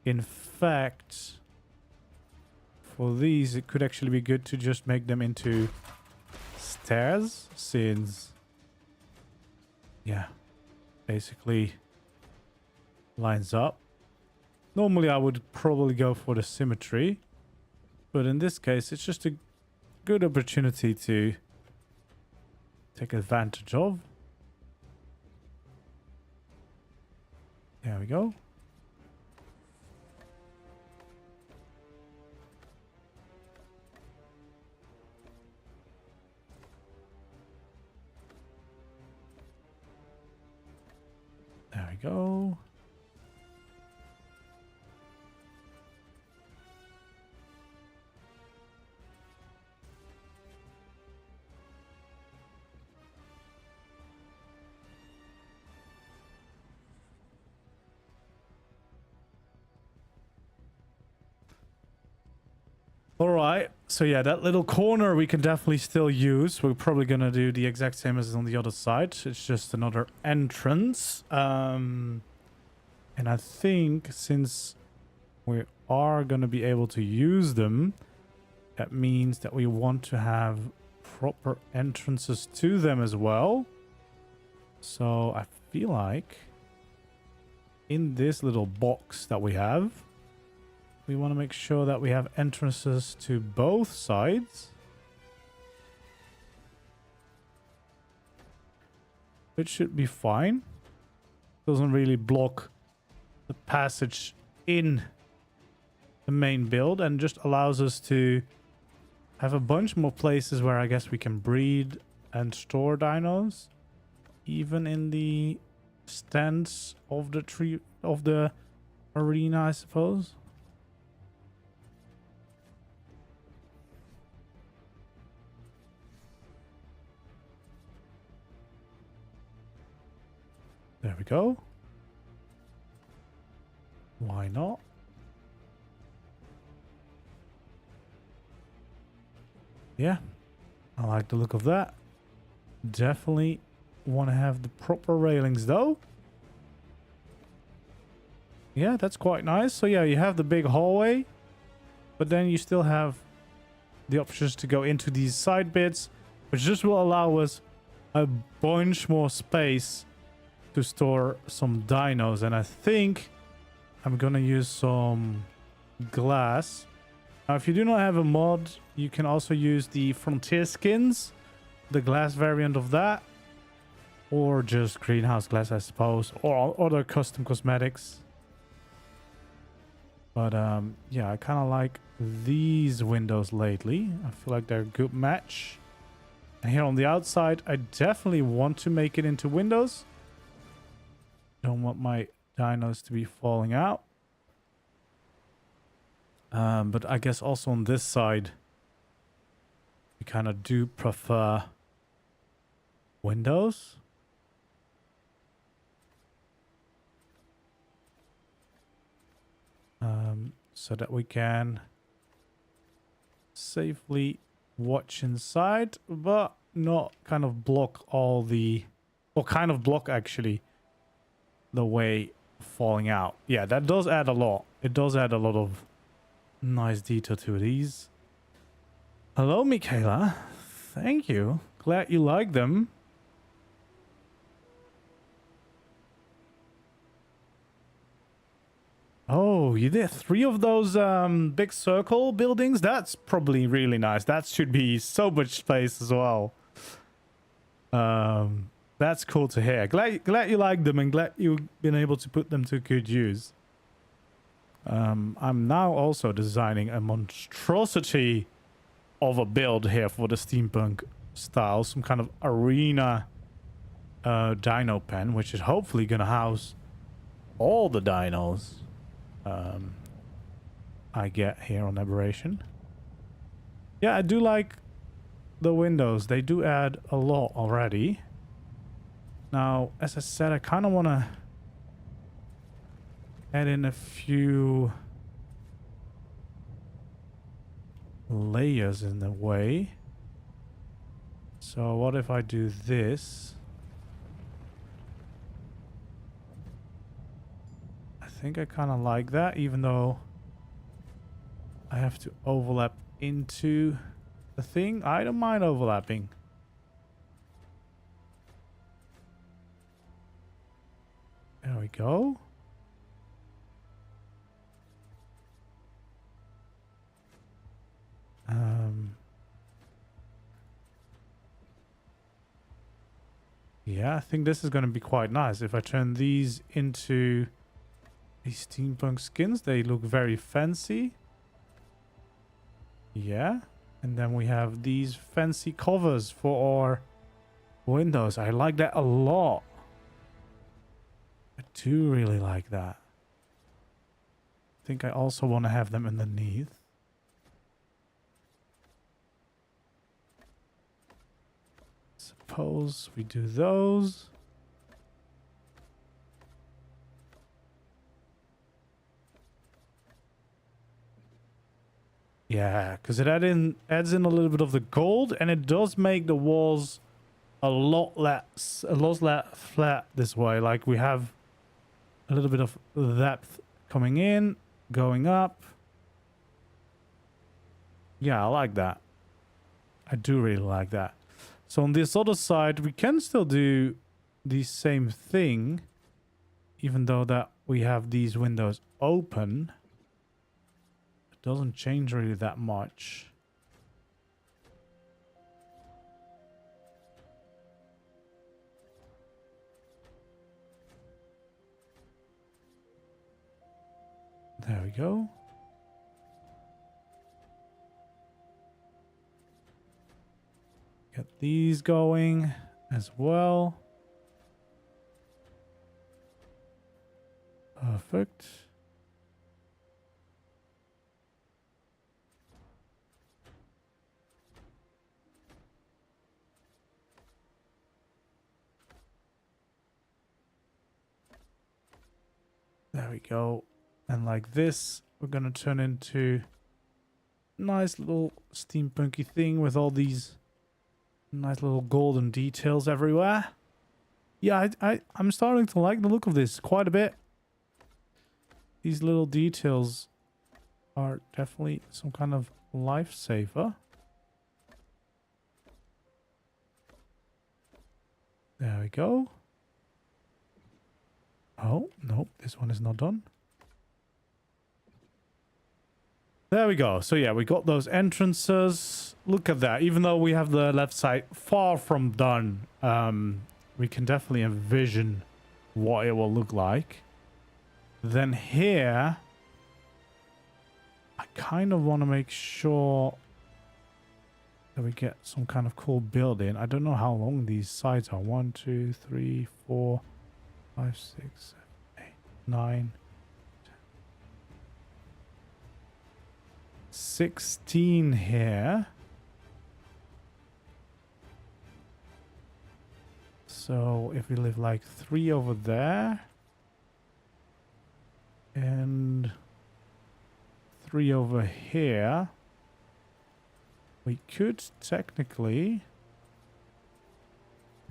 In fact, for these, it could actually be good to just make them into stairs since, yeah, basically lines up. Normally, I would probably go for the symmetry, but in this case, it's just a good opportunity to take advantage of. There we go. There we go. All right, so yeah, that little corner we can definitely still use. We're probably gonna do the exact same as on the other side. It's just another entrance. And I think since we are gonna be able to use them, that means that we want to have proper entrances to them as well. So I feel like in this little box that we have, we want to make sure that we have entrances to both sides. It should be fine. Doesn't really block the passage in the main build and just allows us to have a bunch more places where I guess we can breed and store dinos. Even in the stands of the arena, I suppose. There we go. Why not? Yeah, I like the look of that. Definitely want to have the proper railings though. Yeah, that's quite nice. So yeah, you have the big hallway, but then you still have the options to go into these side bits, which just will allow us a bunch more space to store some dinos. And I think I'm gonna use some glass. Now, if you do not have a mod, you can also use the Frontier skins, the glass variant of that, or just greenhouse glass, I suppose, or other custom cosmetics. But yeah, I kind of like these windows lately. I feel like they're a good match. And here on the outside, I definitely want to make it into windows. Don't want my dinos to be falling out. But I guess also on this side, we kind of do prefer windows. So that we can safely watch inside, but not kind of block all the, or kind of block actually the way falling out. Yeah, that does add a lot. It does add a lot of Nice detail to these. Hello, Michaela. Thank you. Glad you like them. Oh, you did 3 of those big circle buildings? That's probably really nice. That should be so much space as well. That's cool to hear. Glad you like them and glad you've been able to put them to good use. I'm now also designing a monstrosity of a build here for the steampunk style. Some kind of arena dino pen, which is hopefully gonna house all the dinos I get here on Aberration. Yeah, I do like the windows. They do add a lot already. Now, as I said, I kind of want to add in a few layers in a way. So what if I do this? I think I kind of like that, even though I have to overlap into the thing. I don't mind overlapping. There we go. Yeah, I think this is going to be quite nice. If I turn these into these steampunk skins, they look very fancy. Yeah. And then we have these fancy covers for our windows. I like that a lot. I do really like that. I think I also want to have them underneath. Suppose we do those. Yeah, because it adds in a little bit of the gold, and it does make the walls a lot less flat this way. Like we have a little bit of depth coming in, going up. Yeah, I like that. I do really like that. So on this other side, we can still do the same thing, even though that we have these windows open. It doesn't change really that much. There we go. Get these going as well. Perfect. There we go. And like this, we're going to turn into a nice little steampunky thing with all these nice little golden details everywhere. Yeah, I'm starting to like the look of this quite a bit. These little details are definitely some kind of lifesaver. There we go. Oh, nope, this one is not done. There we go. So yeah, we got those entrances. Look at that. Even though we have the left side far from done, we can definitely envision what it will look like. Then here, I kind of want to make sure that we get some kind of cool building. I don't know how long these sides are. 1, 2, 3, 4, 5, 6, 7, 8, 9, 16 here. So if we leave like 3 over there and 3 over here, we could technically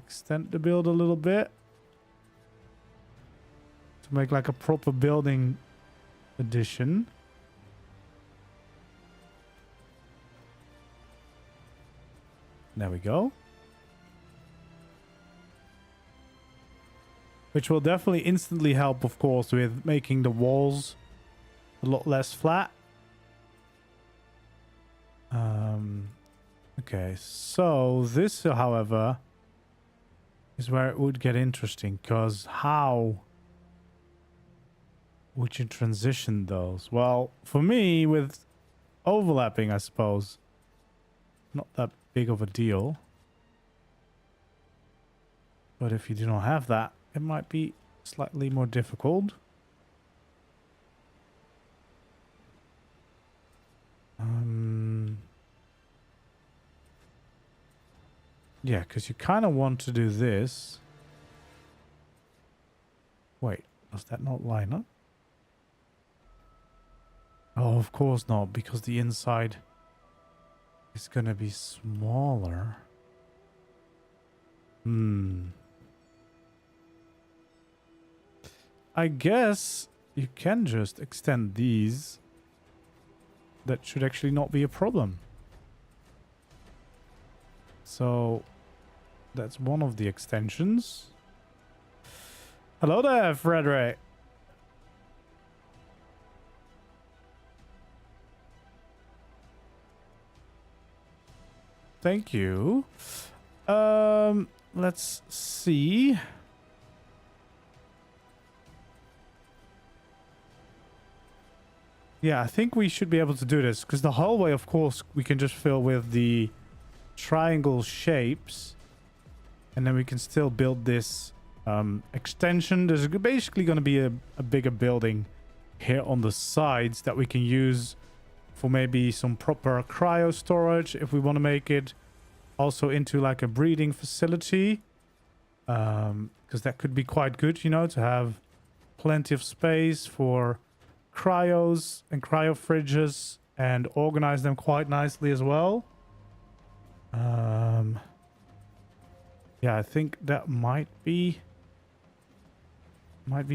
extend the build a little bit to make like a proper building addition. There we go. Which will definitely instantly help, of course, with making the walls a lot less flat. Okay, so this, however, is where it would get interesting, because how would you transition those? Well, for me, with overlapping, I suppose, not that big of a deal. But if you do not have that, it might be slightly more difficult. Yeah, because you kind of want to do this. Wait, does that not line up? Oh, of course not, because the inside is going to be smaller. I guess you can just extend these. That should actually not be a problem. So that's one of the extensions. Hello there, Frederick. Thank you. Let's see. Yeah, I think we should be able to do this, because the hallway, of course, we can just fill with the triangle shapes, and then we can still build this extension. There's basically going to be a bigger building here on the sides that we can use for maybe some proper cryo storage if we want to make it also into like a breeding facility, because that could be quite good, you know, to have plenty of space for cryos and cryo fridges and organize them quite nicely as well. Yeah, I think that might be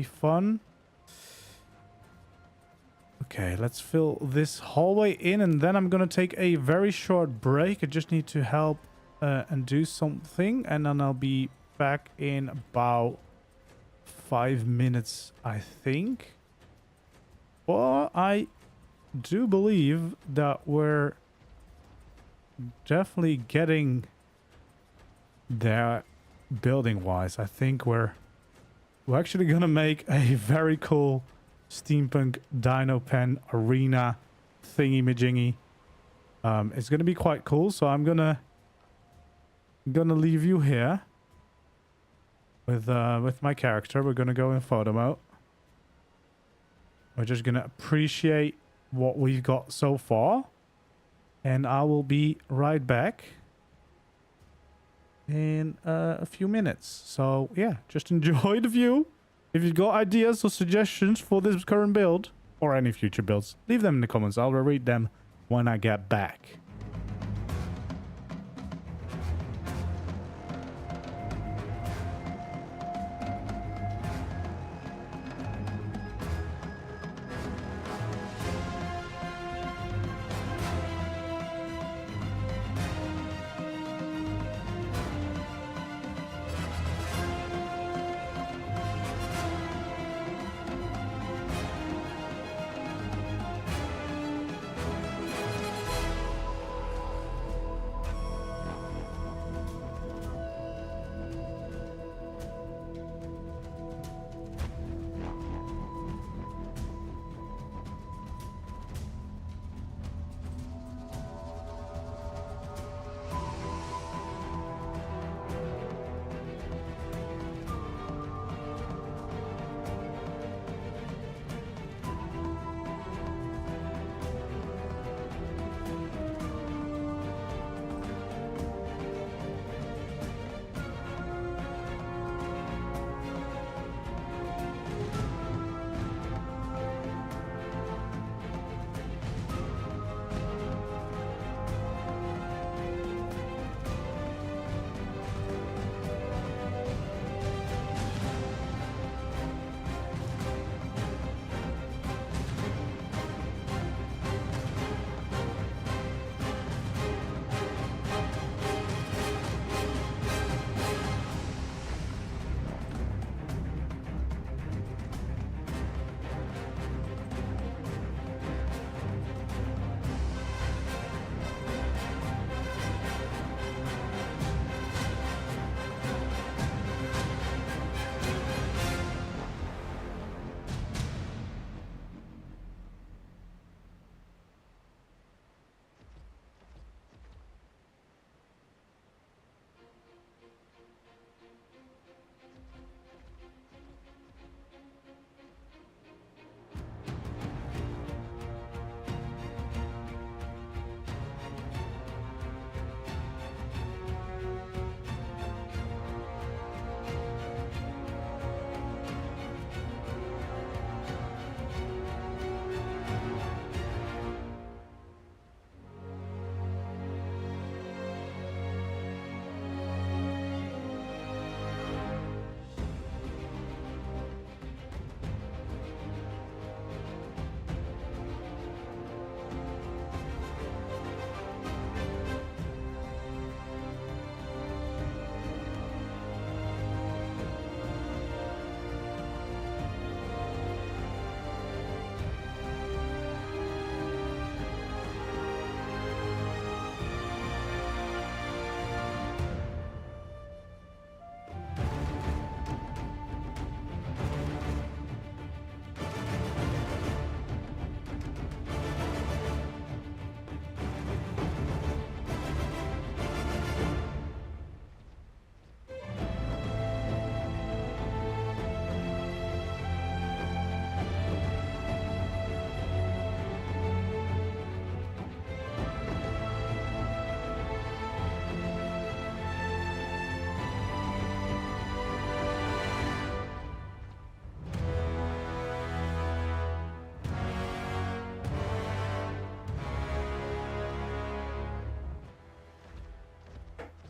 fun. Okay, let's fill this hallway in, and then I'm gonna take a very short break. I just need to help and do something, and then I'll be back in about 5 minutes, I think. Well, I do believe that we're definitely getting there building wise. I think we're actually gonna make a very cool steampunk dino pen arena thingy majingy. It's gonna be quite cool, so I'm gonna leave you here with my character. We're gonna go in photo mode. We're just going to appreciate what we've got so far. And I will be right back in a few minutes. So, yeah, just enjoy the view. If you've got ideas or suggestions for this current build or any future builds, leave them in the comments. I'll read them when I get back.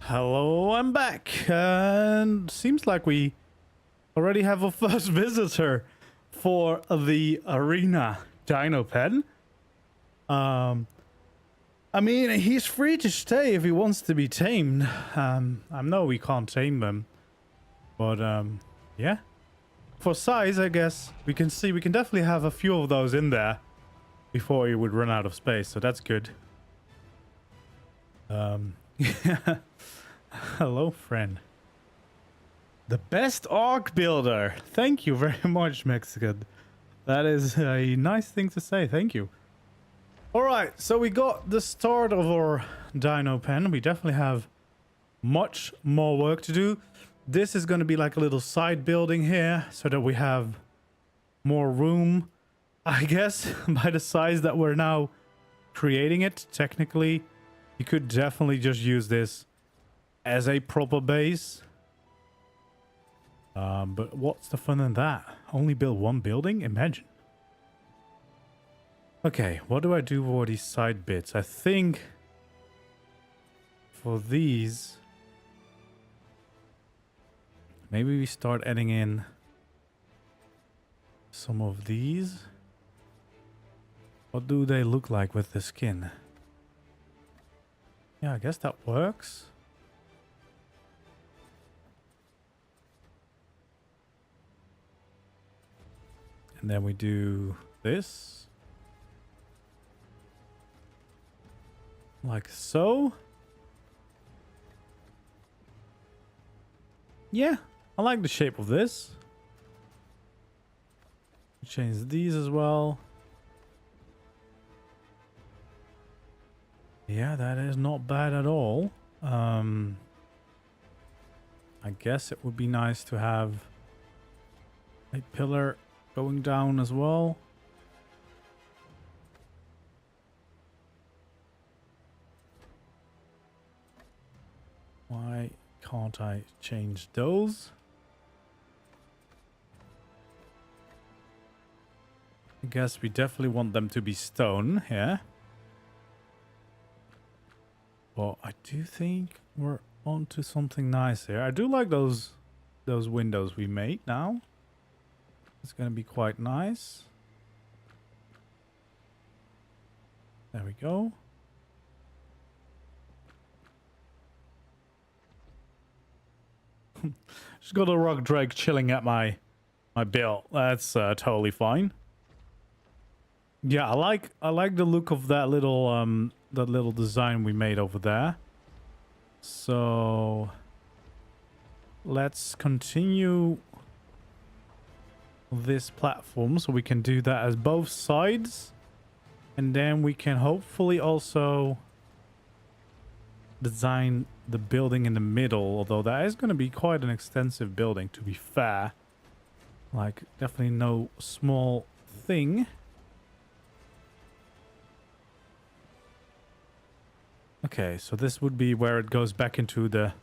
Hello, I'm back. And seems like we already have a first visitor for the arena Dino pen. I mean, he's free to stay if he wants to be tamed. I know we can't tame them, but yeah. For size, I guess we can definitely have a few of those in there before he would run out of space, so that's good. Yeah. Hello, friend. The best ARK builder. Thank you very much, Mexican. That is a nice thing to say. Thank you. All right, so we got the start of our Dino pen. We definitely have much more work to do. This is going to be like a little side building here so that we have more room, I guess, by the size that we're now creating it. Technically, you could definitely just use this as a proper base. But what's the fun in that? Only build one building? Imagine. Okay, what do I do for these side bits? I think for these, maybe we start adding in some of these. What do they look like with the skin? Yeah, I guess that works. And then we do this. Like so. Yeah, I like the shape of this. Change these as well. Yeah, that is not bad at all. I guess it would be nice to have a pillar going down as well. Why can't I change those? I guess we definitely want them to be stone here. Well, I do think we're onto something nice here. I do like those windows we made now. It's going to be quite nice. There we go. Just got a rock drake chilling at my build. That's totally fine. Yeah, I like the look of that little design we made over there. So let's continue this platform so we can do that as both sides, and then we can hopefully also design the building in the middle, although that is going to be quite an extensive building, to be fair. Like, definitely no small thing. Okay, so this would be where it goes back into the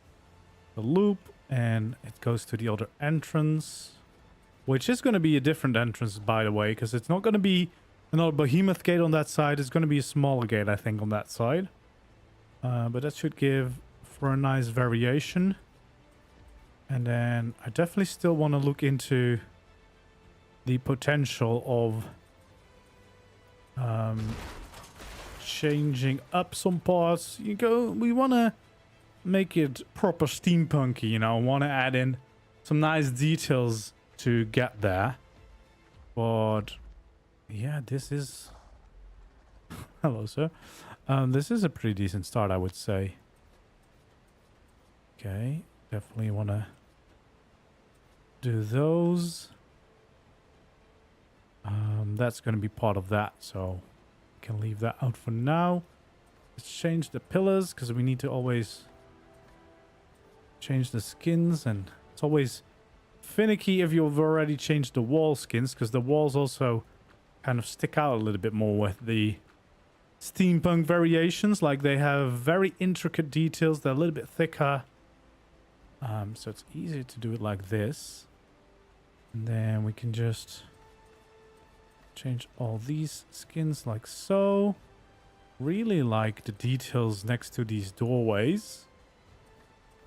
loop, and it goes to the other entrance, which is going to be a different entrance, by the way, because it's not going to be another behemoth gate on that side. It's going to be a smaller gate, I think, on that side. But that should give for a nice variation. And then I definitely still want to look into the potential of changing up some parts. We want to make it proper steampunky, you know, want to add in some nice details to get there. But yeah, this is hello, sir. This is a pretty decent start, I would say. Okay, definitely want to do those. That's going to be part of that, so we can leave that out for now. Let's change the pillars, because we need to always change the skins, and it's always finicky if you've already changed the wall skins, because the walls also kind of stick out a little bit more with the steampunk variations. Like, they have very intricate details, they're a little bit thicker, so it's easier to do it like this. And then we can just change all these skins like so. Really like the details next to these doorways.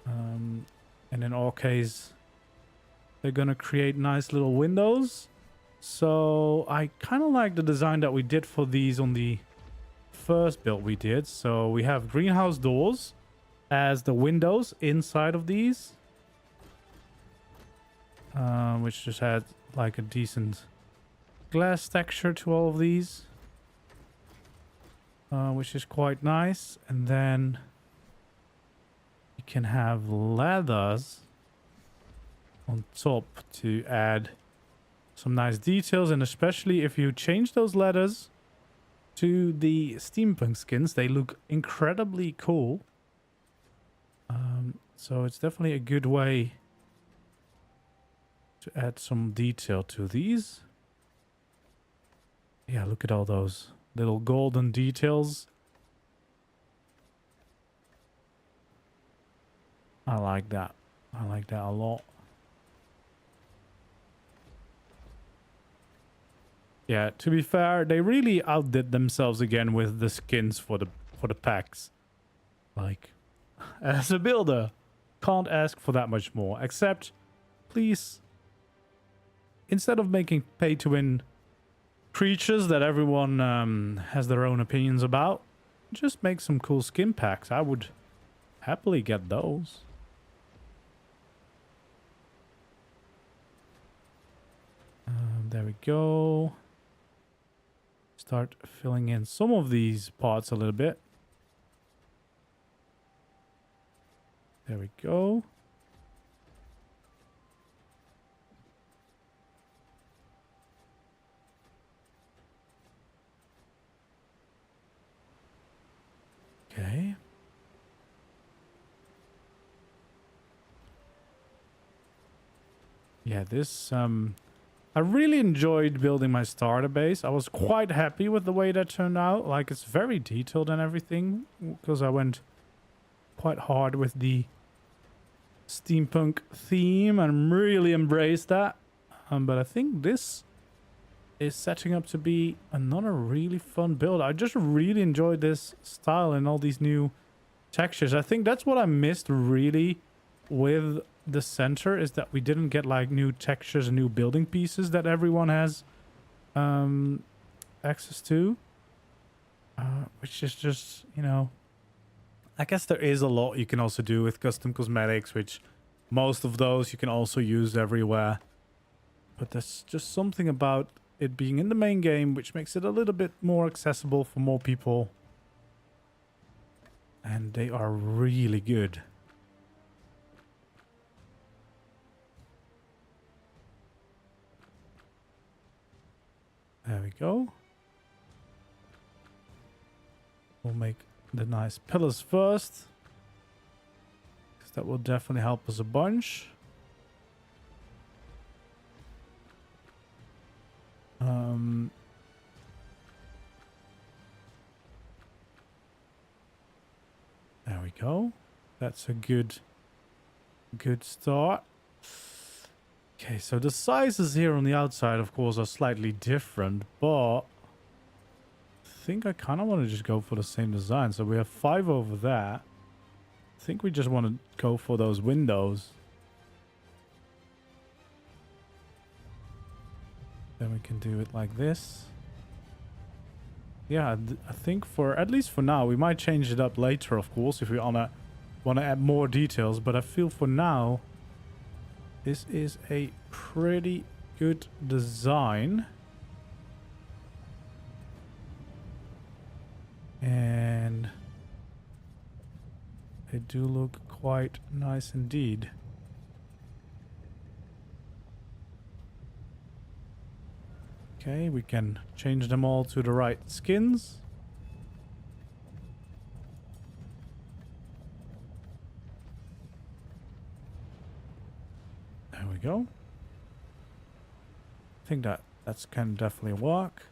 And in our case, they're gonna create nice little windows. So I kind of like the design that we did for these on the first build we did. So we have greenhouse doors as the windows inside of these, which just had like a decent glass texture to all of these, which is quite nice. And then you can have ladders on top to add some nice details, and especially if you change those ladders to the steampunk skins, they look incredibly cool. So it's definitely a good way to add some detail to these. Yeah, look at all those little golden details. I like that. I like that a lot. Yeah, to be fair, they really outdid themselves again with the skins for the packs. Like, as a builder, can't ask for that much more. Except, please, instead of making pay-to-win creatures that everyone has their own opinions about, just make some cool skin packs. I would happily get those. There we go. Start filling in some of these parts a little bit. There we go. Okay. Yeah, this I really enjoyed building my starter base. I was quite happy with the way that turned out. Like, it's very detailed and everything, because I went quite hard with the steampunk theme and really embraced that. But I think this is setting up to be another really fun build. I just really enjoyed this style and all these new textures. I think that's what I missed really with the center, is that we didn't get like new textures and new building pieces that everyone has access to, which is just, you know, I guess there is a lot you can also do with custom cosmetics, which most of those you can also use everywhere, but there's just something about it being in the main game which makes it a little bit more accessible for more people, and they are really good. There we go. We'll make the nice pillars first, because that will definitely help us a bunch. There we go. That's a good start. Okay, so the sizes here on the outside, of course, are slightly different, but I think I kind of want to just go for the same design. So we have 5 over there. I think we just want to go for those windows. Then we can do it like this. Yeah, I think for, at least for now, we might change it up later, of course, if we want to add more details. But I feel for now, this is a pretty good design. And they do look quite nice indeed. Okay, we can change them all to the right skins. There we go. I think that's can definitely work.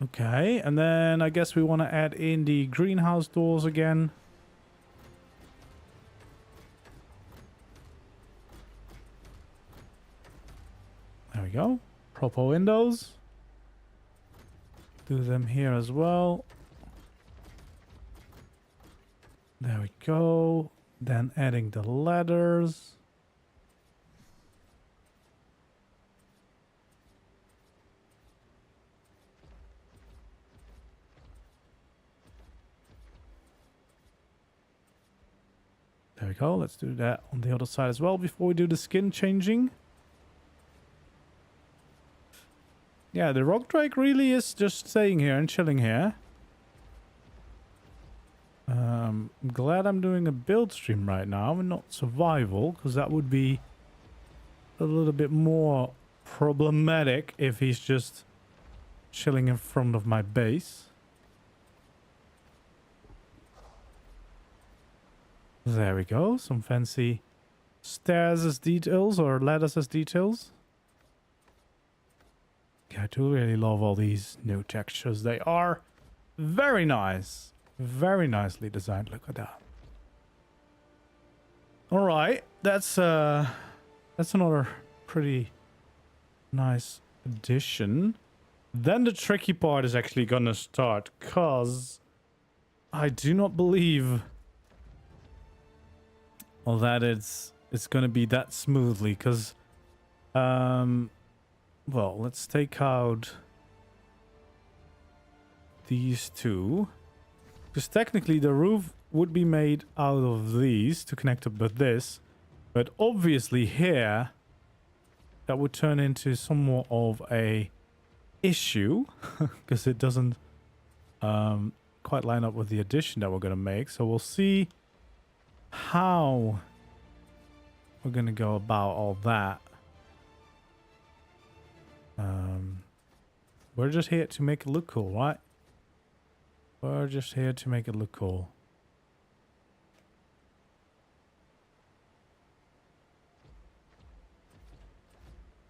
Okay, and then I guess we want to add in the greenhouse doors again. There we go. proper windows. Do them here as well. There we go. Then adding the ladders. There we go. Let's do that on the other side as well before we do the skin changing. Yeah, the rock drake really is just staying here and chilling here. I'm glad I'm doing a build stream right now and not survival, because that would be a little bit more problematic if he's just chilling in front of my base. There we go. Some fancy stairs as details or ladders as details. Yeah, I do really love all these new textures. They are very nice. Very nicely designed. Look at that. All right. That's another pretty nice addition. Then the tricky part is actually gonna start, cause I do not believe that it's gonna be that smoothly, because well, let's take out these two, because technically the roof would be made out of these to connect up with this, but obviously here that would turn into somewhat of a issue because it doesn't quite line up with the addition that we're going to make. So we'll see how we're going to go about all that. We're just here to make it look cool, right? We're just here to make it look cool.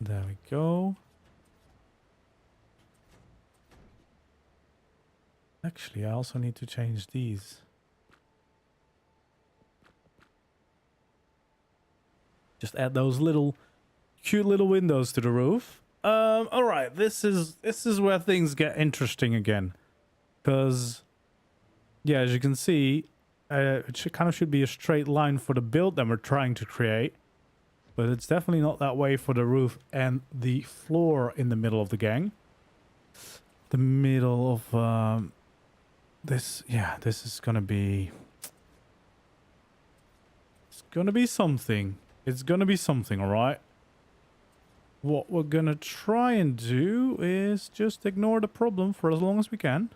There we go. Actually, I also need to change these. Just add those little cute little windows to the roof. All right, this is where things get interesting again, because yeah, as you can see, it should be a straight line for the build that we're trying to create, but it's definitely not that way for the roof and the floor in the middle of the gang. The middle of this, yeah, this is gonna be. It's gonna be something. It's gonna be something, all right. What we're gonna try and do is just ignore the problem for as long as we can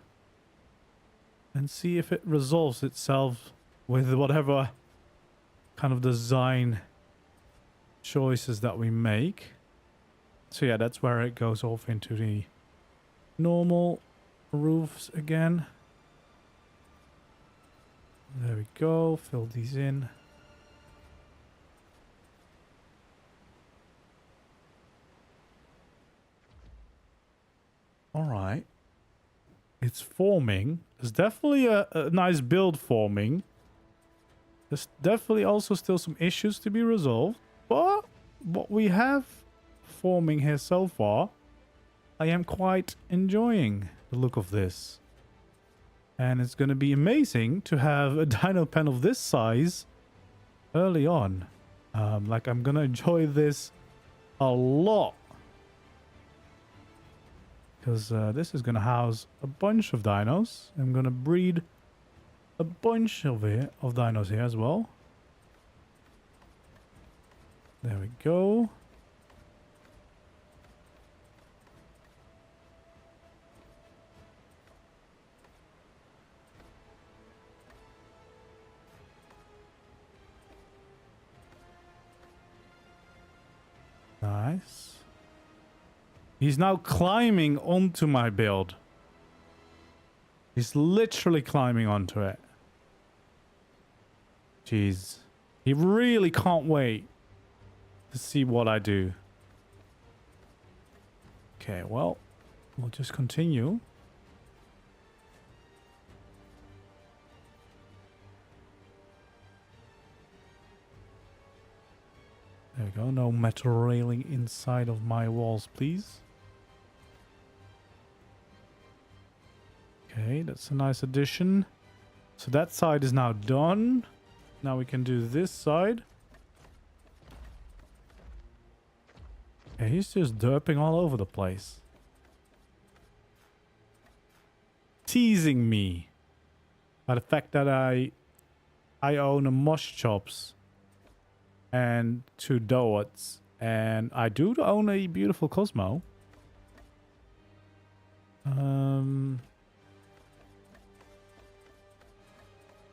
and see if it resolves itself with whatever kind of design choices that we make. So yeah, that's where it goes off into the normal roofs again. There we go. Fill these in. All right. It's forming. There's definitely a nice build forming. There's definitely also still some issues to be resolved. But what we have forming here so far, I am quite enjoying the look of this. And it's going to be amazing to have a dino pen of this size early on. Like, I'm going to enjoy this a lot. Because this is going to house a bunch of dinos. I'm going to breed a bunch of dinos here as well. There we go. Nice. He's now climbing onto my build. He's literally climbing onto it. Jeez. He really can't wait to see what I do. Okay, well, we'll just continue. There we go. No metal railing inside of my walls, please. Okay, that's a nice addition. So that side is now done. Now we can do this side. Yeah, he's just derping all over the place. Teasing me by the fact that I own a Mosh Chops and 2 Dots, and I do own a beautiful Cosmo.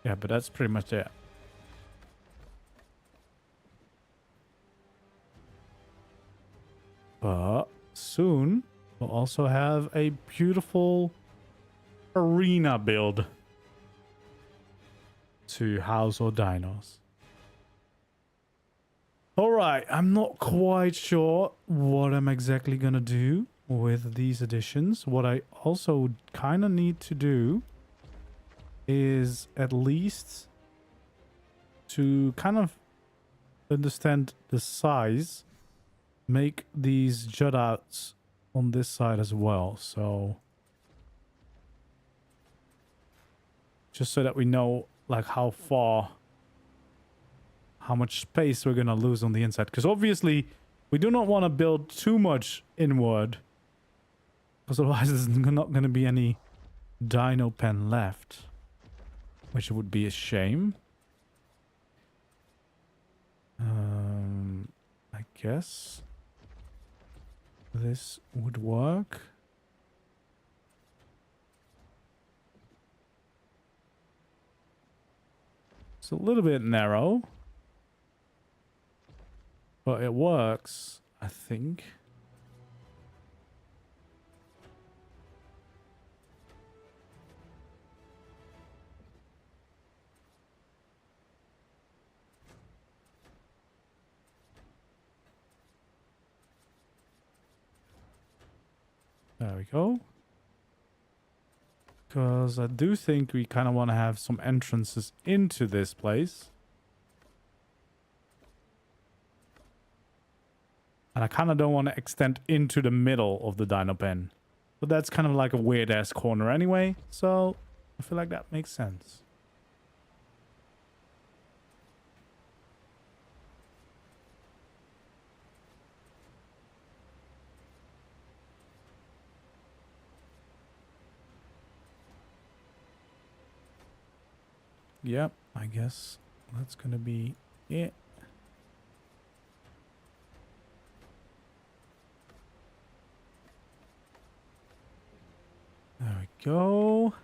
Yeah, but that's pretty much it. But soon we'll also have a beautiful arena build to house our dinos. Alright, I'm not quite sure what I'm exactly gonna do with these additions. What I also kind of need to do is at least to kind of understand the size, make these jut outs on this side as well. So just so that we know like how much space we're gonna lose on the inside, because obviously we do not want to build too much inward, because otherwise there's not going to be any dino pen left, which would be a shame. I guess this would work. It's a little bit narrow, but it works, I think. There we go. Because I do think we kind of want to have some entrances into this place. And I kind of don't want to extend into the middle of the dino pen. But that's kind of like a weird ass corner anyway. So I feel like that makes sense. Yep, I guess that's going to be it. There we go.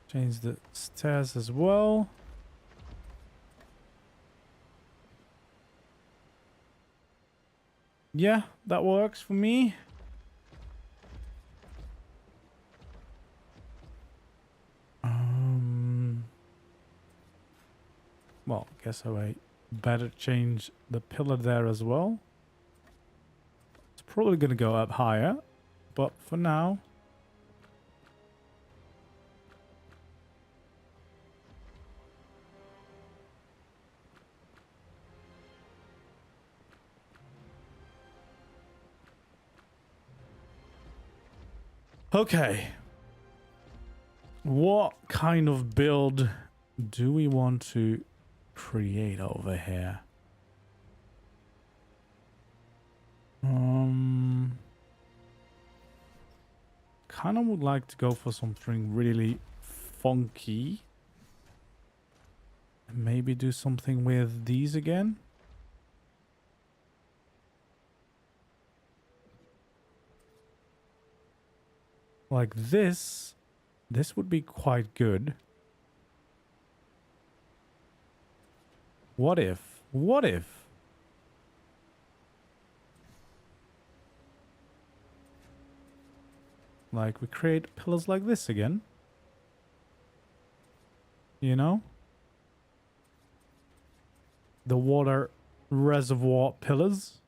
Change the stairs as well. Yeah, that works for me. Well, I guess I better change the pillar there as well. It's probably going to go up higher, but for now... Okay. What kind of build do we want to create over here? Kind of would like to go for something really funky. Maybe do something with these again. Like this. This would be quite good. What if? What if? Like we create pillars like this again. You know? The water reservoir pillars.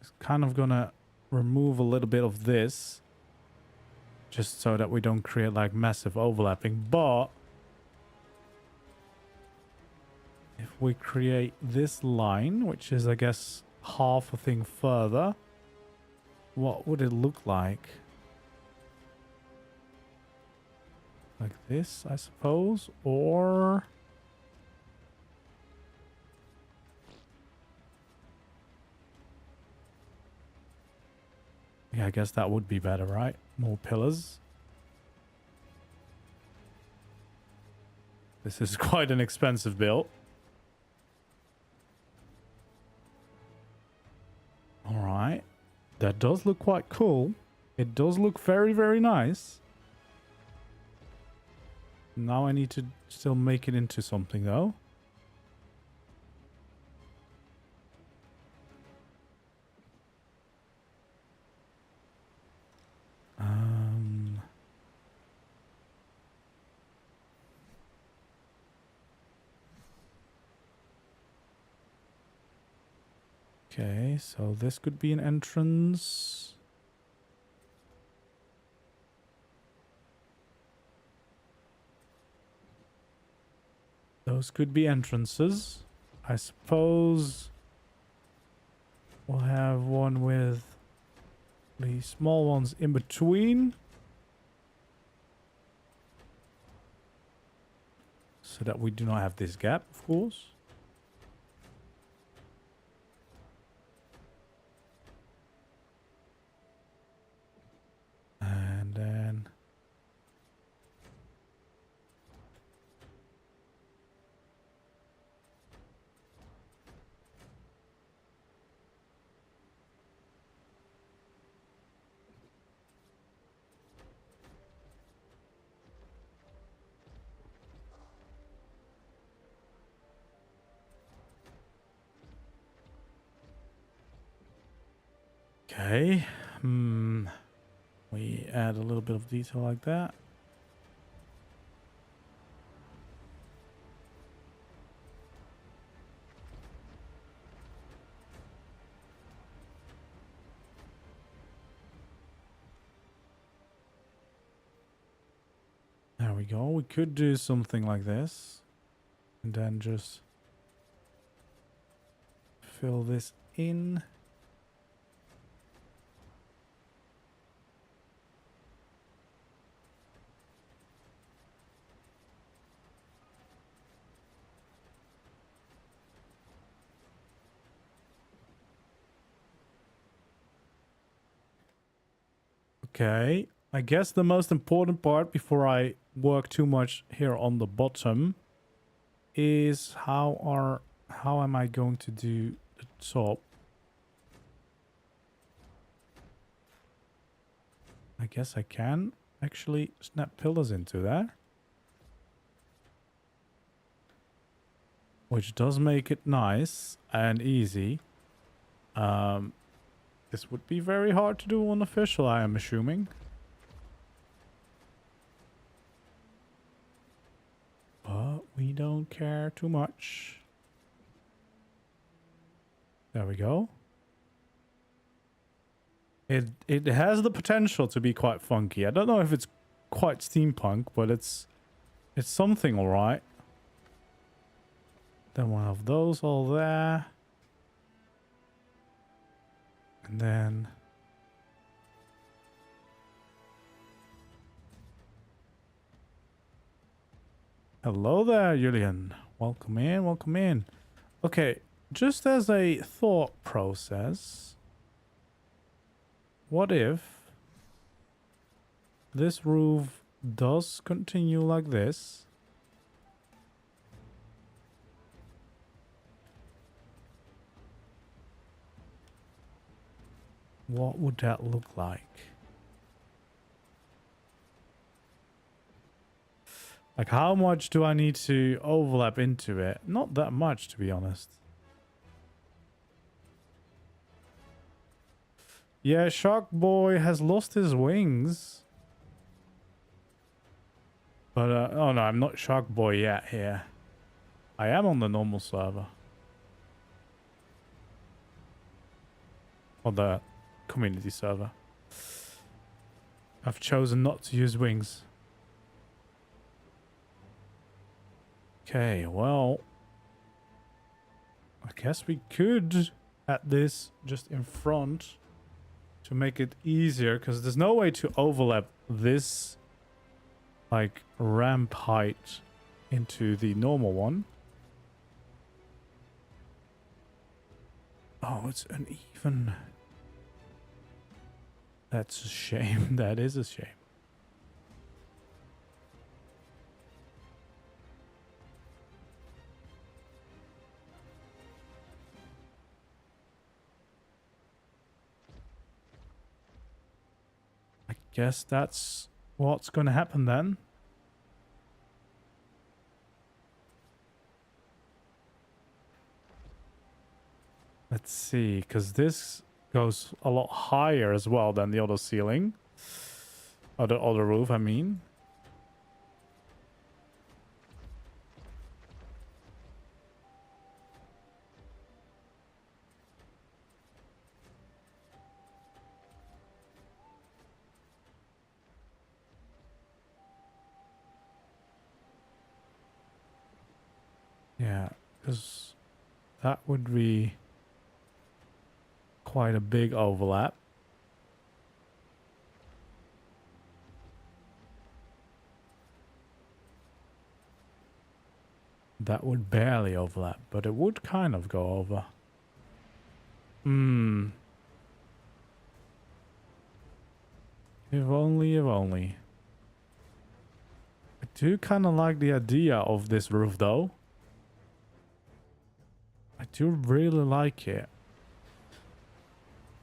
It's kind of gonna remove a little bit of this. Just so that we don't create like massive overlapping. But if we create this line, which is I guess half a thing further, what would it look like? Like this, I suppose, or... yeah, I guess that would be better, right? More pillars. This is quite an expensive build. Alright. That does look quite cool. It does look very, very nice. Now I need to still make it into something, though. Okay, so this could be an entrance. Those could be entrances. I suppose we'll have one with the small ones in between. So that we do not have this gap, of course. And then... okay. We add a little bit of detail like that. There we go. We could do something like this. And then just fill this in. Okay, I guess the most important part before I work too much here on the bottom is how am I going to do the top? I guess I can actually snap pillars into there. Which does make it nice and easy. This would be very hard to do on official, I am assuming. But we don't care too much. There we go. It has the potential to be quite funky. I don't know if it's quite steampunk, but it's something alright. Then we'll have those all there. And then... hello there, Julian. Welcome in, welcome in. Okay, just as a thought process, what if this roof does continue like this? What would that look like? Like, how much do I need to overlap into it? Not that much, to be honest. Yeah, Shark Boy has lost his wings. But, oh no, I'm not Shark Boy yet here. I am on the normal server. On the community server. I've chosen not to use wings. Okay, well, I guess we could at this just in front to make it easier, because there's no way to overlap this like ramp height into the normal one. Oh, it's uneven. That's a shame. That is a shame. I guess that's what's going to happen then. Let's see, because this goes a lot higher as well than the other ceiling. Or the other roof, I mean. Yeah, because that would be quite a big overlap. That would barely overlap, but it would kind of go over. If only, if only. I do kind of like the idea of this roof though. I do really like it.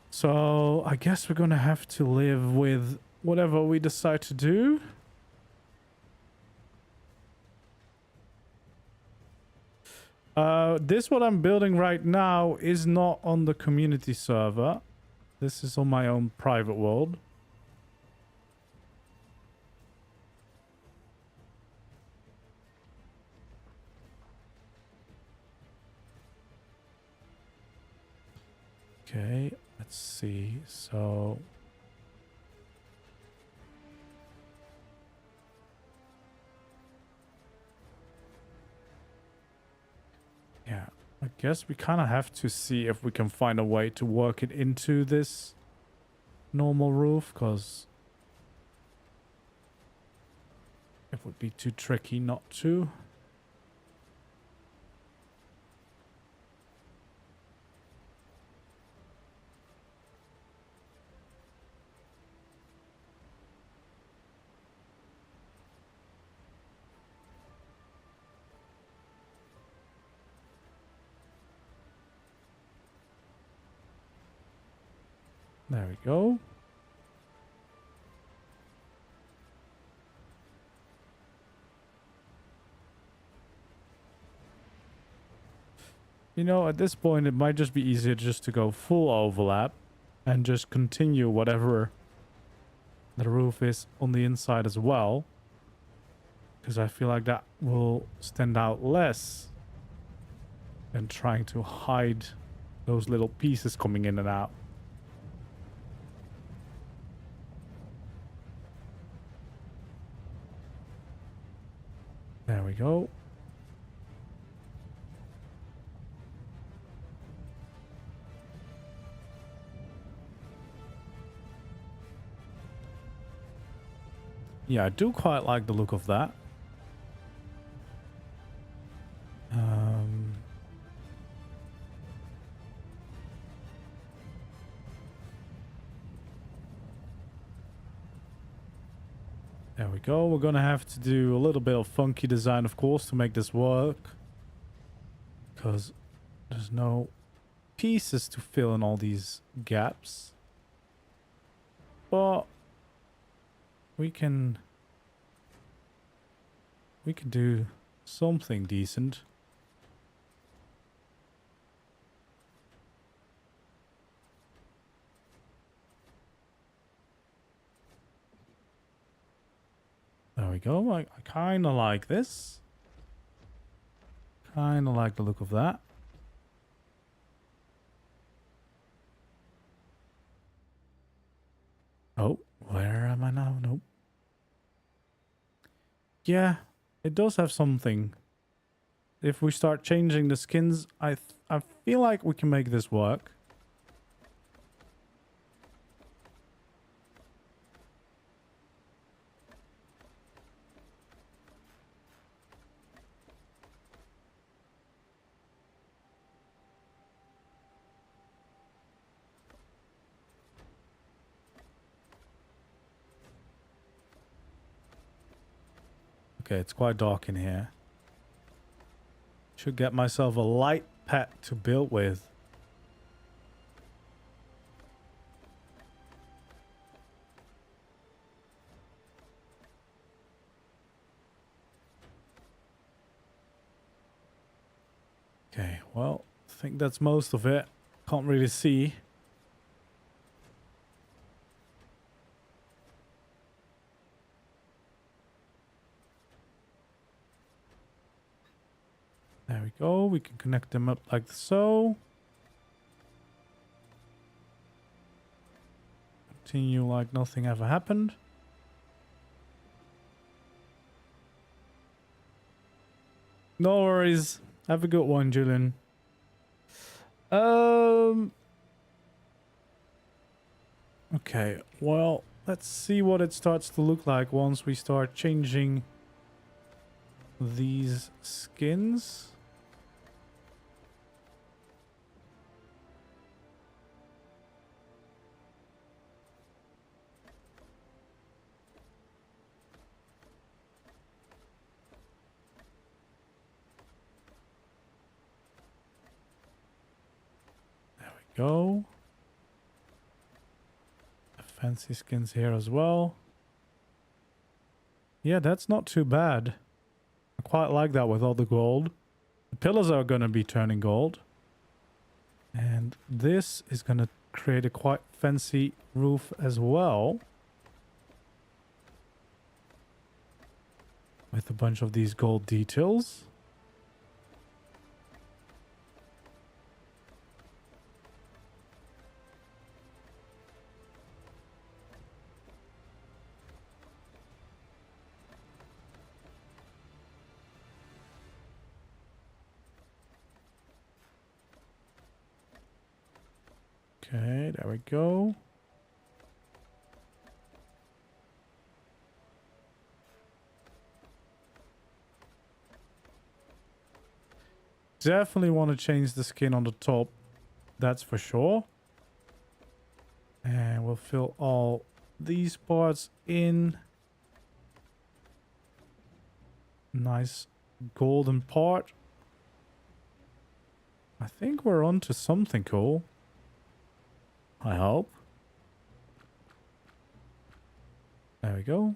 So I guess we're gonna have to live with whatever we decide to do. This what I'm building right now is not on the community server. This is on my own private world. Okay, let's see. So yeah, I guess we kind of have to see if we can find a way to work it into this normal roof, because it would be too tricky not to. There we go. You know, at this point, it might just be easier just to go full overlap and just continue whatever the roof is on the inside as well. Because I feel like that will stand out less than trying to hide those little pieces coming in and out. There we go. Yeah, I do quite like the look of that. There we go. We're gonna have to do a little bit of funky design, of course, to make this work. Because there's no pieces to fill in all these gaps. But we can do something decent. There we go. I kind of like this. Kind of like the look of that. Oh, where am I now? Nope. Yeah, it does have something. If we start changing the skins, I feel like we can make this work. Okay, it's quite dark in here. Should get myself a light pet to build with. Okay, well, I think that's most of it. Can't really see. There we go. We can connect them up like so. Continue like nothing ever happened. No worries. Have a good one, Julian. Okay, well, let's see what it starts to look like once we start changing these skins. There we go. The fancy skins here as well. Yeah, that's not too bad. I quite like that with all the gold. The pillars are going to be turning gold. And this is going to create a quite fancy roof as well. With a bunch of these gold details. Okay, there we go. Definitely want to change the skin on the top. That's for sure. And we'll fill all these parts in. Nice golden part. I think we're on to something cool. I hope. There we go.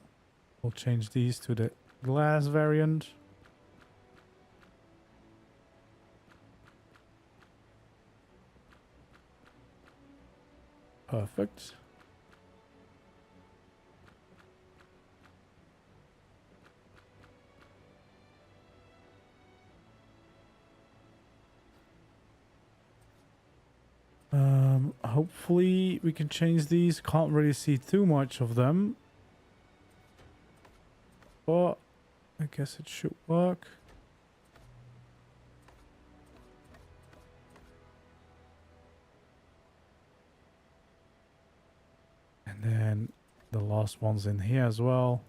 We'll change these to the glass variant. Perfect. Hopefully we can change these. Can't really see too much of them. But I guess it should work. And then the last one's in here as well.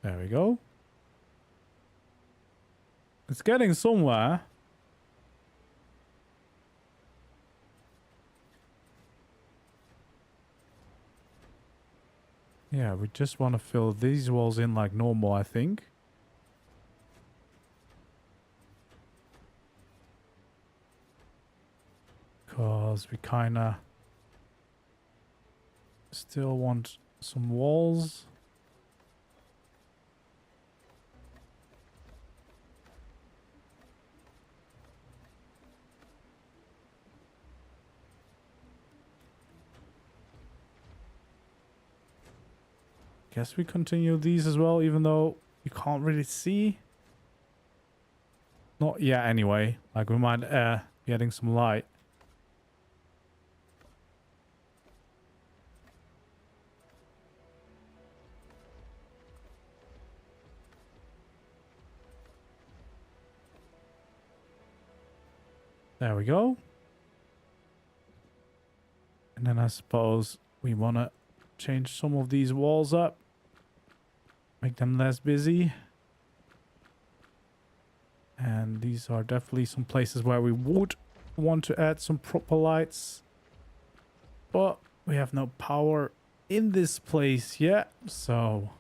There we go. It's getting somewhere. Yeah, we just want to fill these walls in like normal, I think. Because we kind of still want some walls. Guess we continue these as well, even though you can't really see. Not yet anyway. Like we might be getting some light. There we go. And then I suppose we want to change some of these walls up. Make them less busy. And these are definitely some places where we would want to add some proper lights. But We have no power in this place yet, so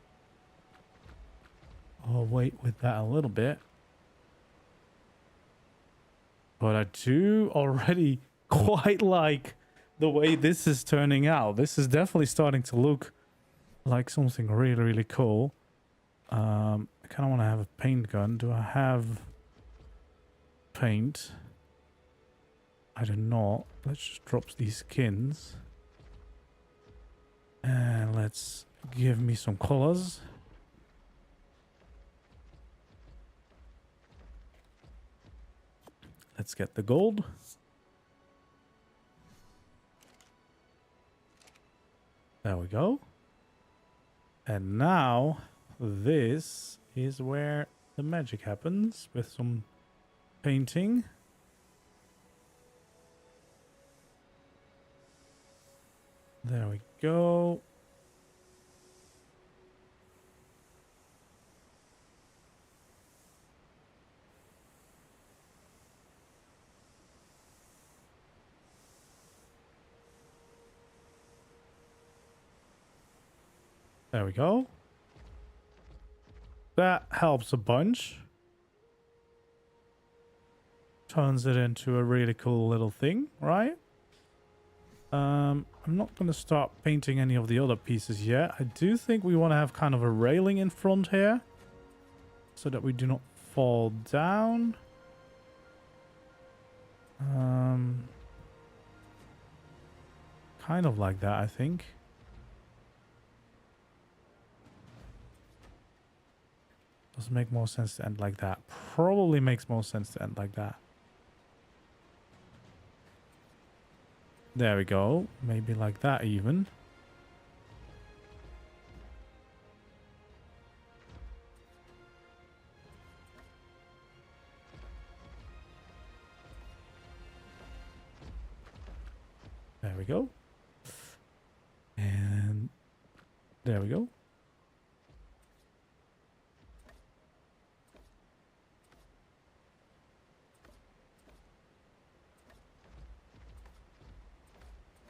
I'll wait with that a little bit. But I do already quite like the way this is turning out. This is definitely starting to look like something really, really cool. I kind of want to have a paint gun. Do I have paint? I do not. Let's just drop these skins. And let's give me some colors. Let's get the gold. There we go. And now this is where the magic happens with some painting. There we go. There we go. That helps a bunch. Turns it into a really cool little thing, right? I'm not going to start painting any of the other pieces yet. I do think we want to have kind of a railing in front here, so that we do not fall down. Kind of like that, I think. Does it make more sense to end like that? Probably makes more sense to end like that. There we go. Maybe like that even. There we go. And there we go.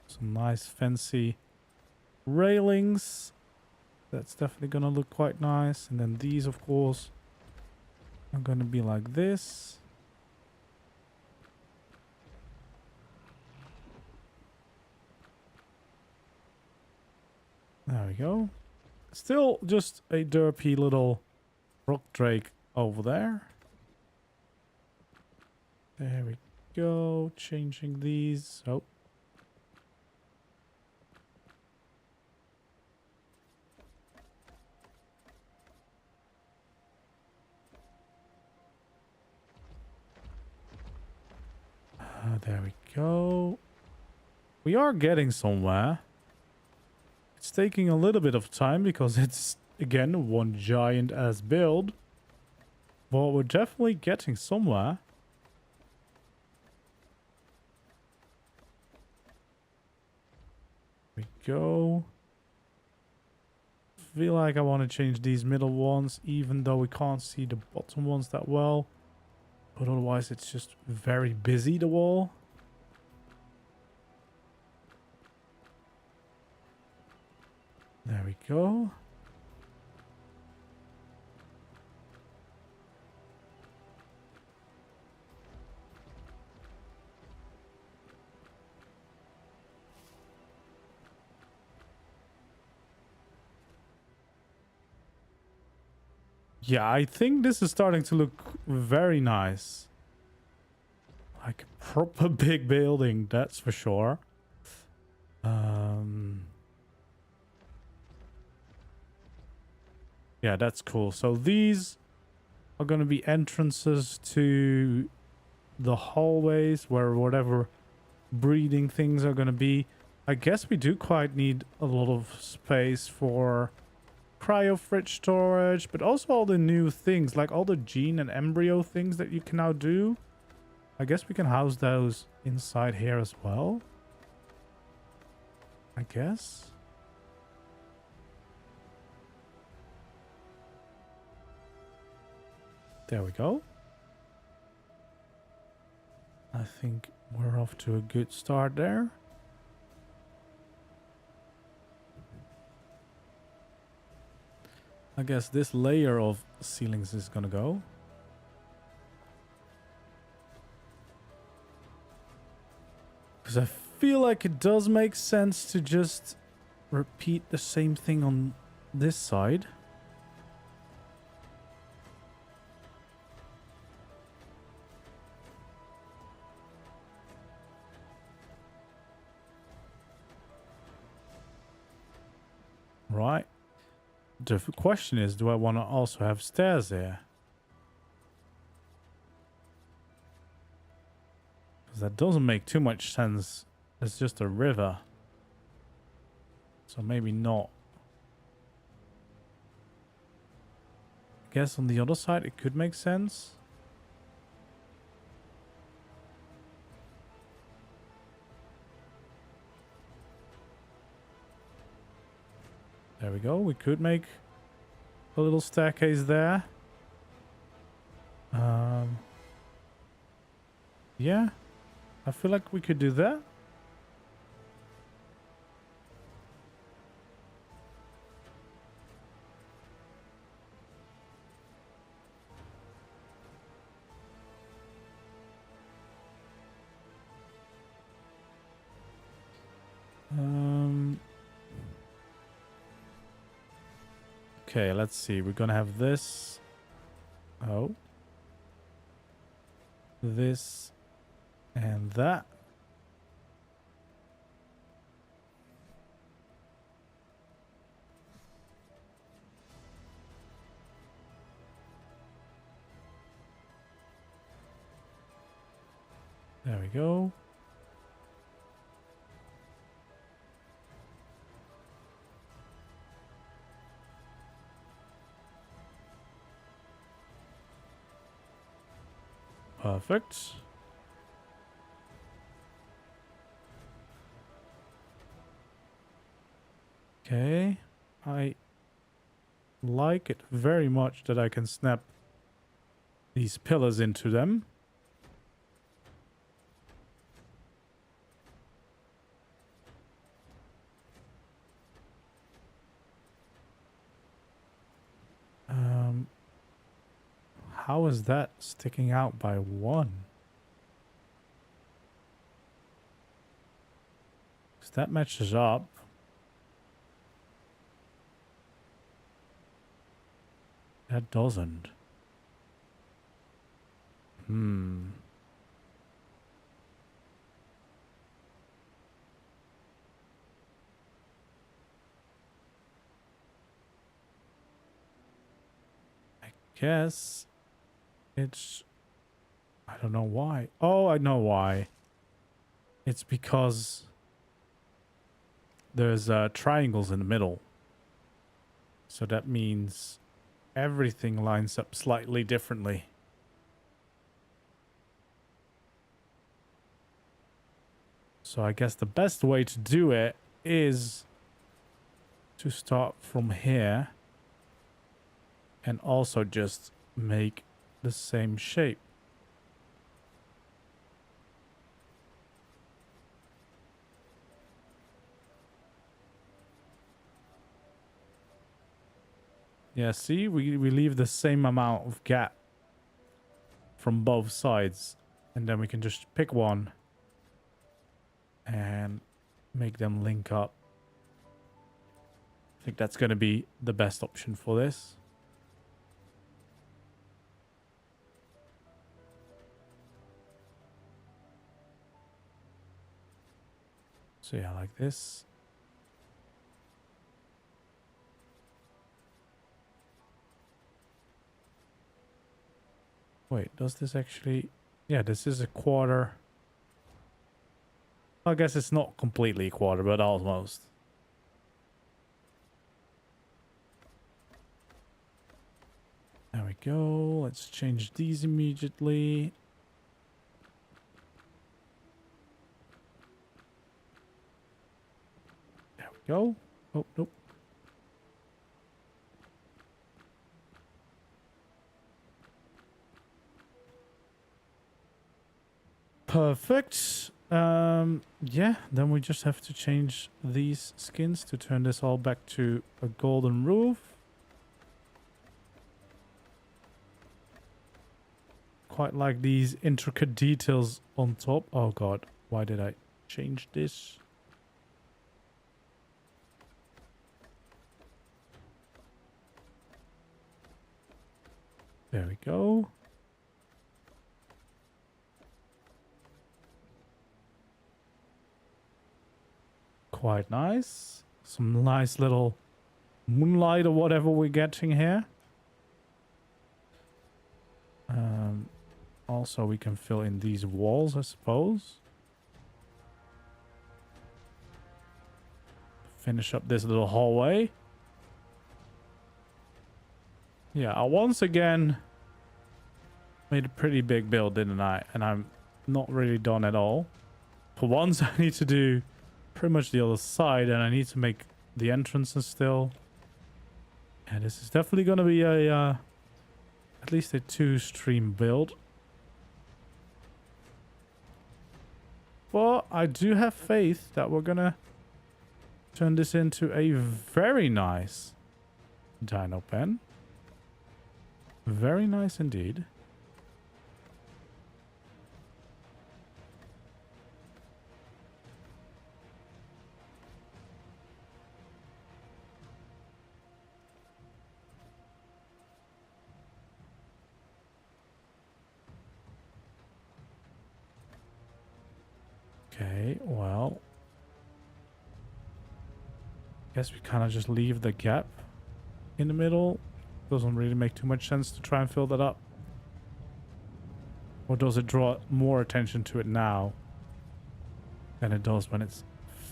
Some nice fancy railings. That's definitely gonna look quite nice. And then these, of course, are gonna be like this. There we go. Still just a derpy little rock drake over there. There we go. Changing these. Oh. There we go. We are getting somewhere. It's taking a little bit of time because it's, again, one giant ass build. But we're definitely getting somewhere. There we go. Feel like I want to change these middle ones, even though we can't see the bottom ones that well. But otherwise it's just very busy, the wall. There we go. Yeah, I think this is starting to look very nice. Like a proper big building, that's for sure. Yeah, that's cool. So these are going to be entrances to the hallways where whatever breeding things are going to be. I guess we do quite need a lot of space for cryo fridge storage, but also all the new things, like all the gene and embryo things that you can now do. I guess we can house those inside here as well. I guess. There we go. I think we're off to a good start there. I guess this layer of ceilings is gonna go. Because I feel like it does make sense to just repeat the same thing on this side. Right. The question is, do I want to also have stairs here? Because that doesn't make too much sense. It's just a river. So maybe not. I guess on the other side it could make sense. There we go. We could make a little staircase there. Yeah. I feel like we could do that. Okay, let's see. We're gonna have this. Oh. This and that. There we go. Perfect. Okay. I like it very much that I can snap these pillars into them. How is that sticking out by one? Because that matches up. That doesn't. I guess it's... I don't know why. Oh, I know why. It's because there's triangles in the middle. So that means everything lines up slightly differently. So I guess the best way to do it is to start from here and also just make the same shape. Yeah, see, we leave the same amount of gap from both sides, and then we can just pick one and make them link up. I think that's going to be the best option for this. So yeah, like this. Wait, does this actually... Yeah, this is a quarter. I guess it's not completely a quarter, but almost. There we go. Let's change these immediately. There we go. Oh, nope. Perfect. Yeah, then we just have to change these skins to turn this all back to a golden roof. quite like these intricate details on top. Oh god, why did I change this? There we go. Quite nice. Some nice little moonlight or whatever we're getting here. Also, we can fill in these walls, I suppose. Finish up this little hallway. Yeah, I once again made a pretty big build, didn't I? And I'm not really done at all. For once, I need to do pretty much the other side, and I need to make the entrances still. Yeah, this is definitely going to be a at least a 2-stream build. But I do have faith that we're going to turn this into a very nice dino pen. Very nice indeed. Okay, well, guess we kind of just leave the gap in the middle. Doesn't really make too much sense to try and fill that up. Or does it draw more attention to it now than it does when it's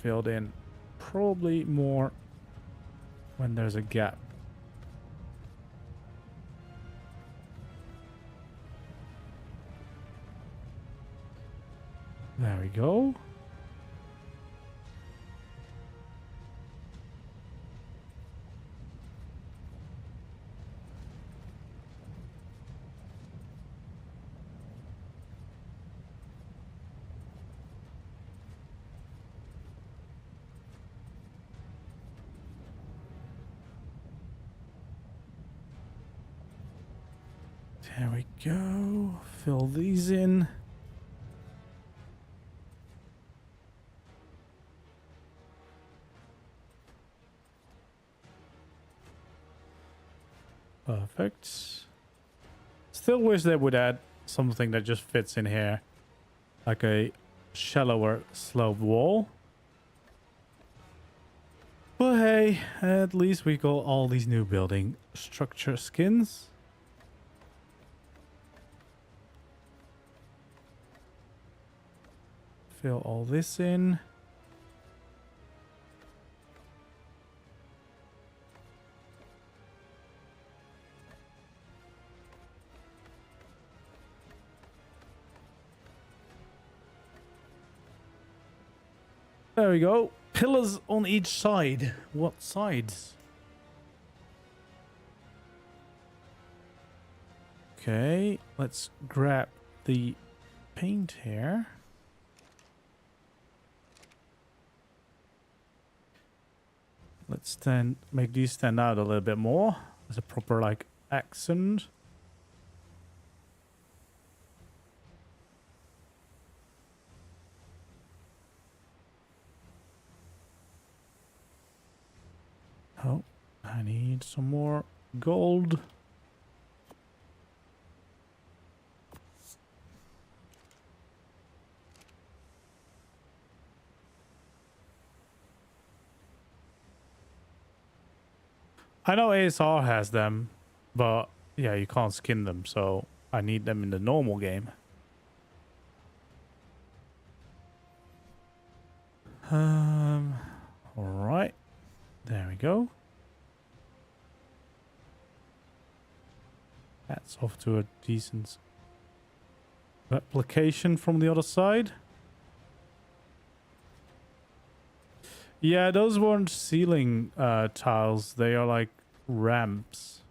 filled in? Probably more when there's a gap. There we go. There we go. Fill these in. Perfect. Still wish they would add something that just fits in here. Like a shallower sloped wall. But hey, at least we got all these new building structure skins. Fill all this in. There we go. Pillars on each side. What sides? Okay, let's grab the paint here. Let's then make these stand out a little bit more as a proper like accent. Oh, I need some more gold. I know ASR has them, but yeah, you can't skin them, so I need them in the normal game. All right. There we go. That's off to a decent replication from the other side. Yeah, those weren't ceiling tiles. They are like ramps.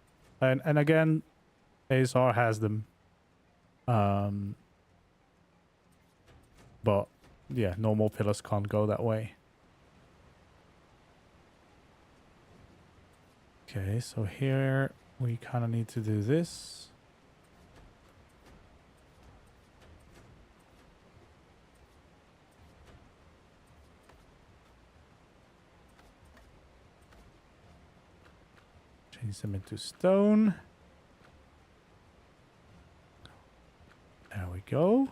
And again, ASR has them. But yeah, normal pillars can't go that way. Okay, so here we kind of need to do this. Change them into stone. There we go.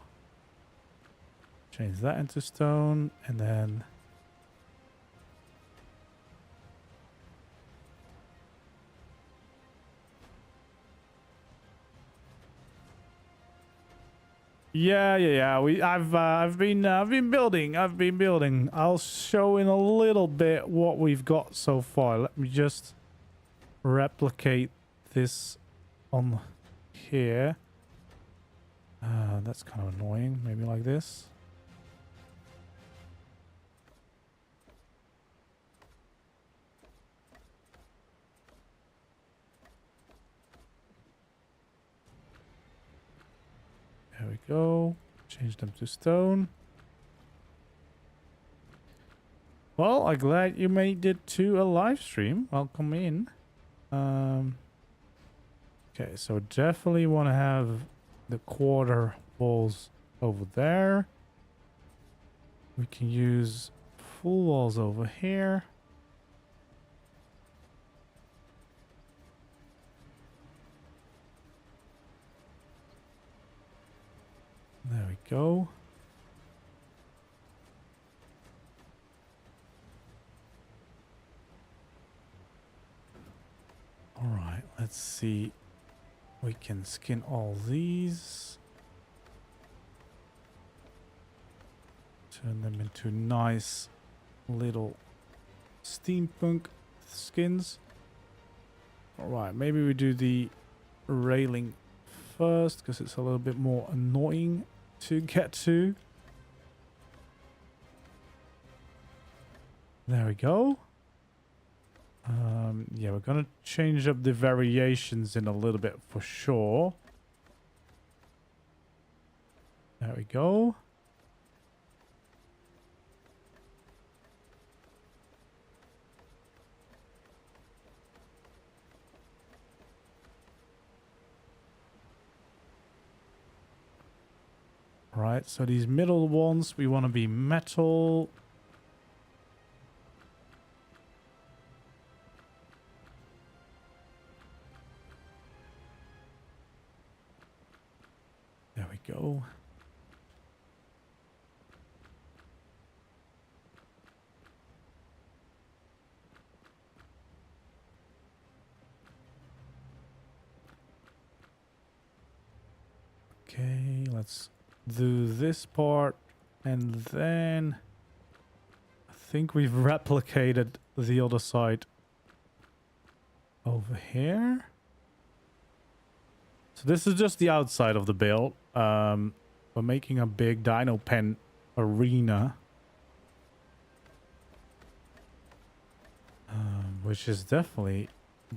Change that into stone, and then yeah. I've been building. I'll show in a little bit what we've got so far. Let me just replicate this on here. That's kind of annoying. Maybe like this. There we go. Change them to stone. Well, I'm glad you made it to a live stream. Welcome in. Okay, so definitely want to have the quarter walls over there. We can use full walls over here. There we go. All right, let's see. We can skin all these. Turn them into nice little steampunk skins. All right, maybe we do the railing first because it's a little bit more annoying to get to. There we go. Yeah, we're gonna change up the variations in a little bit for sure. There we go. Right, so these middle ones, we want to be metal. There we go. Okay, let's do this part, and then I think we've replicated the other side over here. So this is just the outside of the build. We're making a big dino pen arena, which is definitely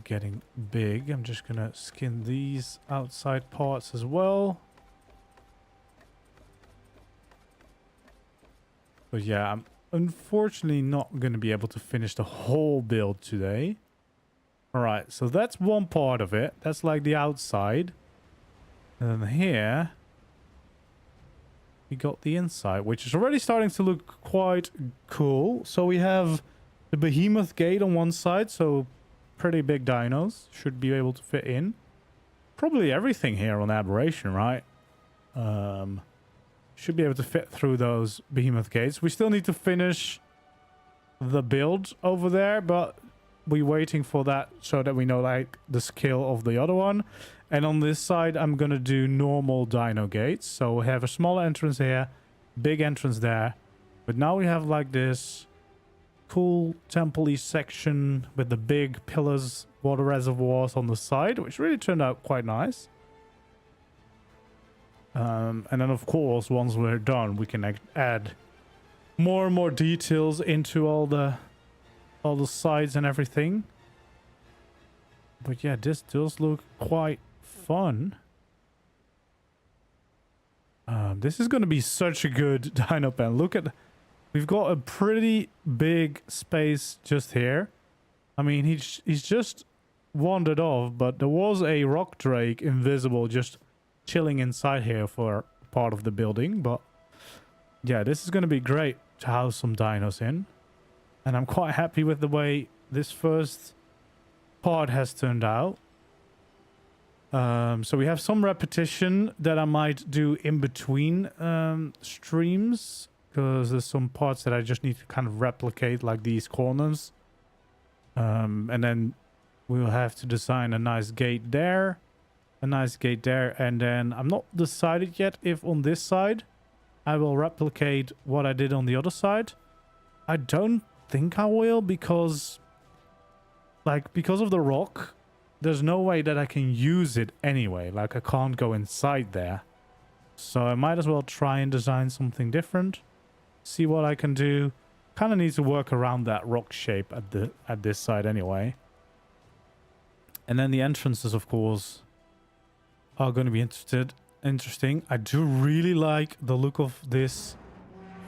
getting big. I'm just gonna skin these outside parts as well. But yeah, I'm unfortunately not going to be able to finish the whole build today. All right, so that's one part of it. That's like the outside. And then here, we got the inside, which is already starting to look quite cool. So we have the behemoth gate on one side, so pretty big dinos should be able to fit in. Probably everything here on Aberration, right? Should be able to fit through those behemoth gates. We still need to finish the build over there, but we're waiting for that so that we know like the skill of the other one. And on this side, I'm gonna do normal dino gates. So we have a small entrance here, big entrance there. But now we have like this cool temple-y section with the big pillars, water reservoirs on the side, which really turned out quite nice. And then, of course, once we're done, we can add more and more details into all the sides and everything. But yeah, this does look quite fun. This is going to be such a good dino pen. Look at, we've got a pretty big space just here. I mean, he's just wandered off, but there was a rock drake invisible just chilling inside here for part of the building. But yeah, this is going to be great to house some dinos in, and I'm quite happy with the way this first part has turned out. So we have some repetition that I might do in between streams, because there's some parts that I just need to kind of replicate, like these corners. And then we'll have to design a nice gate there, and then I'm not decided yet if on this side I will replicate what I did on the other side. I don't think I will, because of the rock, there's no way that I can use it anyway. Like, I can't go inside there. So I might as well try and design something different. See what I can do. Kind of need to work around that rock shape at this side anyway. And then the entrances, of course, are going to be interesting. I do really like the look of this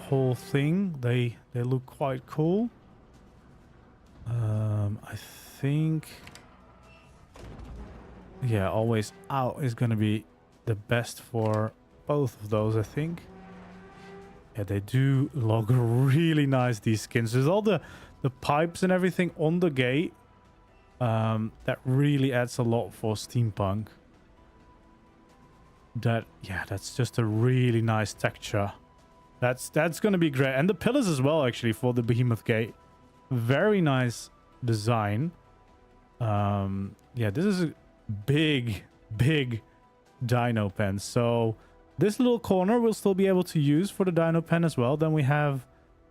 whole thing. They look quite cool. I think... yeah, always out is going to be the best for both of those, I think. Yeah, they do look really nice, these skins. There's all the pipes and everything on the gate. That really adds a lot for Steampunk. That's just a really nice texture. That's going to be great. And the pillars as well, actually, for the Behemoth Gate. Very nice design. Yeah, this is a big Dino pen. So this little corner we'll still be able to use for the Dino pen as well. Then we have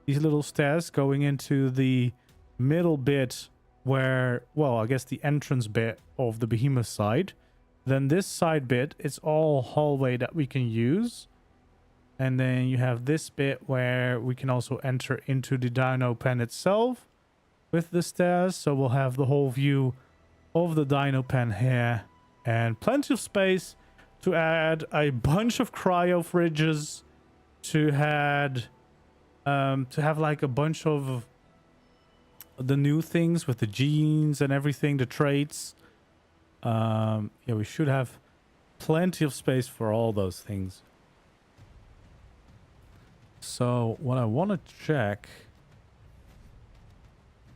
these little stairs going into the middle bit where, well, I guess the entrance bit of the Behemoth side. Then this side bit, it's all hallway that we can use. And then you have this bit where we can also enter into the Dino pen itself with the stairs. So we'll have the whole view of the Dino pen here, and plenty of space to add a bunch of cryo fridges, to have like a bunch of the new things with the genes and everything, the traits. Yeah, we should have plenty of space for all those things. So what I want to check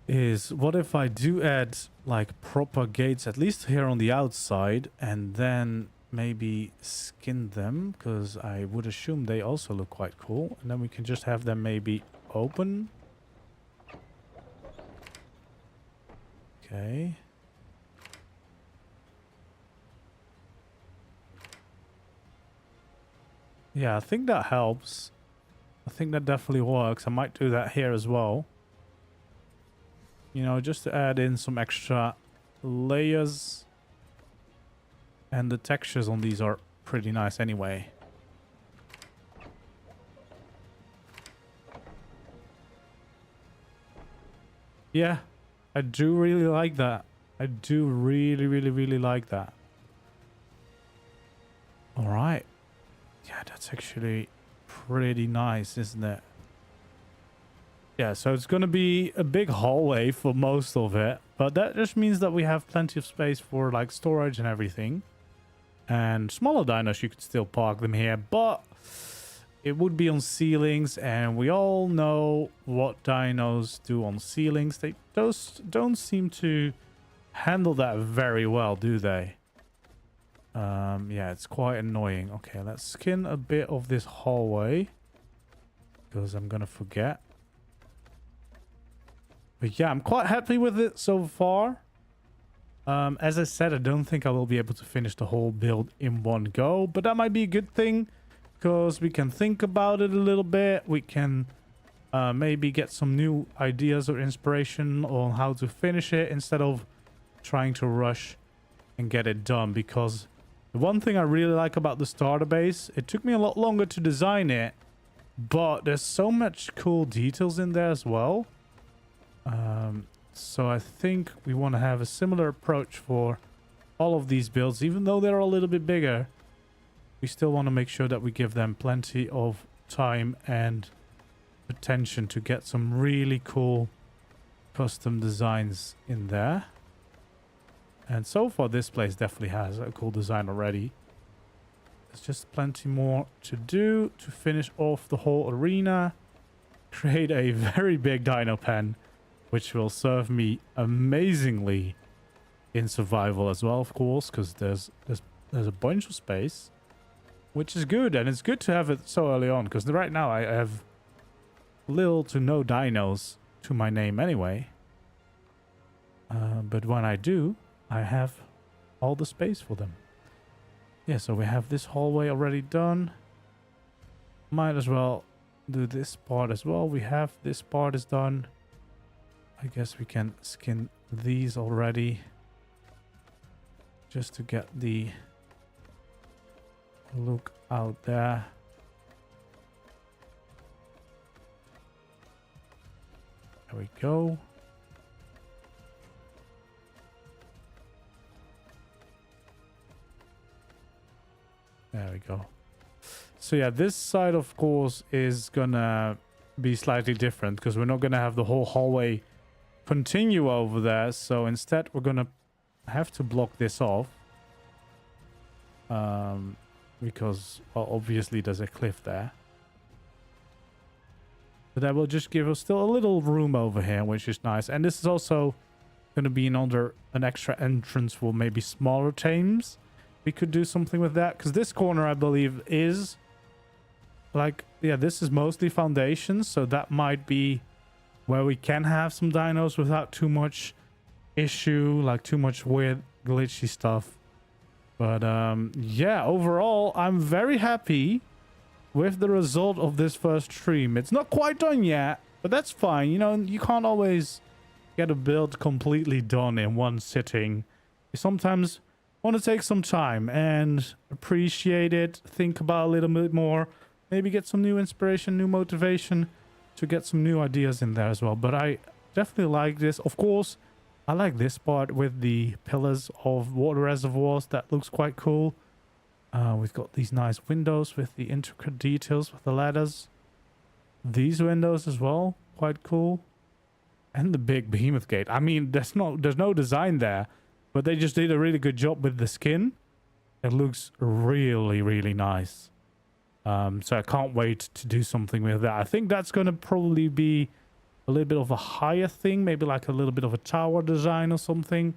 is, what if I do add like proper gates, at least here on the outside, and then maybe skin them, because I would assume they also look quite cool, and then we can just have them maybe open. Okay. Yeah, I think that helps. I think that definitely works. I might do that here as well. You know, just to add in some extra layers. And the textures on these are pretty nice anyway. Yeah, I do really like that. I do really like that. All right. Yeah, that's actually pretty nice, isn't it? Yeah, so it's going to be a big hallway for most of it, but that just means that we have plenty of space for like storage and everything. And smaller dinos, you could still park them here, but it would be on ceilings, and we all know what dinos do on ceilings. They just don't seem to handle that very well, do they? Yeah, it's quite annoying. Okay, let's skin a bit of this hallway, because I'm gonna forget. But yeah, I'm quite happy with it so far. As I said, I don't think I will be able to finish the whole build in one go, but that might be a good thing, because we can think about it a little bit. We can maybe get some new ideas or inspiration on how to finish it, instead of trying to rush and get it done. Because the one thing I really like about the starter base, it took me a lot longer to design it, but there's so much cool details in there as well. So I think we want to have a similar approach for all of these builds. Even though they're a little bit bigger, we still want to make sure that we give them plenty of time and attention to get some really cool custom designs in there. And so far, this place definitely has a cool design already. There's just plenty more to do to finish off the whole arena. Create a very big dino pen, which will serve me amazingly in survival as well, of course, because there's a bunch of space, which is good, and it's good to have it so early on, because right now I have little to no dinos to my name anyway. But when I do, I have all the space for them. Yeah, so we have this hallway already done. Might as well do this part as well. We have this part is done. I guess we can skin these already, just to get the look out there. There we go. There we go. So yeah, this side of course is gonna be slightly different, because we're not gonna have the whole hallway continue over there. So instead we're gonna have to block this off. Because, well, obviously there's a cliff there. But that will just give us still a little room over here, which is nice. And this is also going to be an extra entrance for maybe smaller teams. We could do something with that, because this corner, I believe, is like, yeah, this is mostly foundations, so that might be where we can have some dinos without too much issue, like too much weird glitchy stuff. But yeah, overall, I'm very happy with the result of this first stream. It's not quite done yet, but that's fine. You know, you can't always get a build completely done in one sitting. You sometimes want to take some time and appreciate it, think about it a little bit more, maybe get some new inspiration, new motivation to get some new ideas in there as well. But I definitely like this. Of course, I like this part with the pillars of water reservoirs. That looks quite cool. We've got these nice windows with the intricate details with the ladders. These windows as well, quite cool. And the big behemoth gate. I mean, there's no design there, but they just did a really good job with the skin. It looks really, really nice. So I can't wait to do something with that. I think that's going to probably be a little bit of a higher thing, maybe like a little bit of a tower design or something.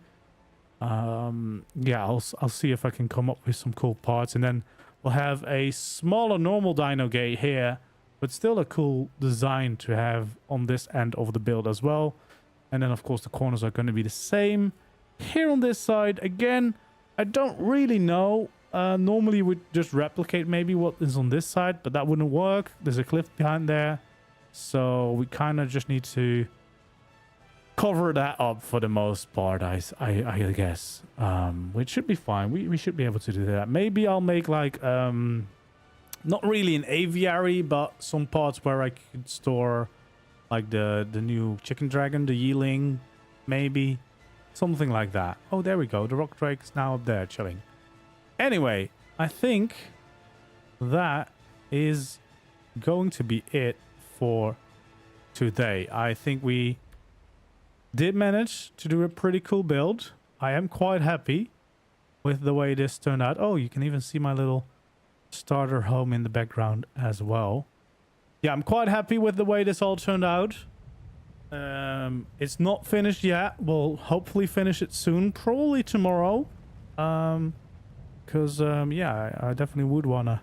Yeah, I'll see if I can come up with some cool parts, and then we'll have a smaller normal dino gate here, but still a cool design to have on this end of the build as well. And then of course the corners are going to be the same. Here on this side, again, I don't really know. Normally we'd just replicate maybe what is on this side, but that wouldn't work. There's a cliff behind there. So we kind of just need to cover that up for the most part, I guess. Which should be fine. We should be able to do that. Maybe I'll make like, not really an aviary, but some parts where I could store like the new chicken dragon, the yearling, maybe. Something like that. Oh, there we go. The rock drake is now up there chilling. Anyway, I think that is going to be it for today. I think we did manage to do a pretty cool build. I am quite happy with the way this turned out. Oh, you can even see my little starter home in the background as well. Yeah, I'm quite happy with the way this all turned out. It's not finished yet. We'll hopefully finish it soon, probably tomorrow. Because yeah, I definitely would want to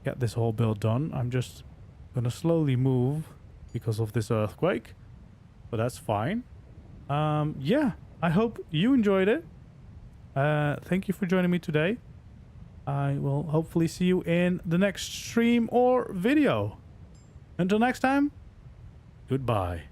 get this whole build done. I'm just gonna slowly move because of this earthquake, but that's fine. Yeah, I hope you enjoyed it. Thank you for joining me today. I will hopefully see you in the next stream or video. Until next time, goodbye.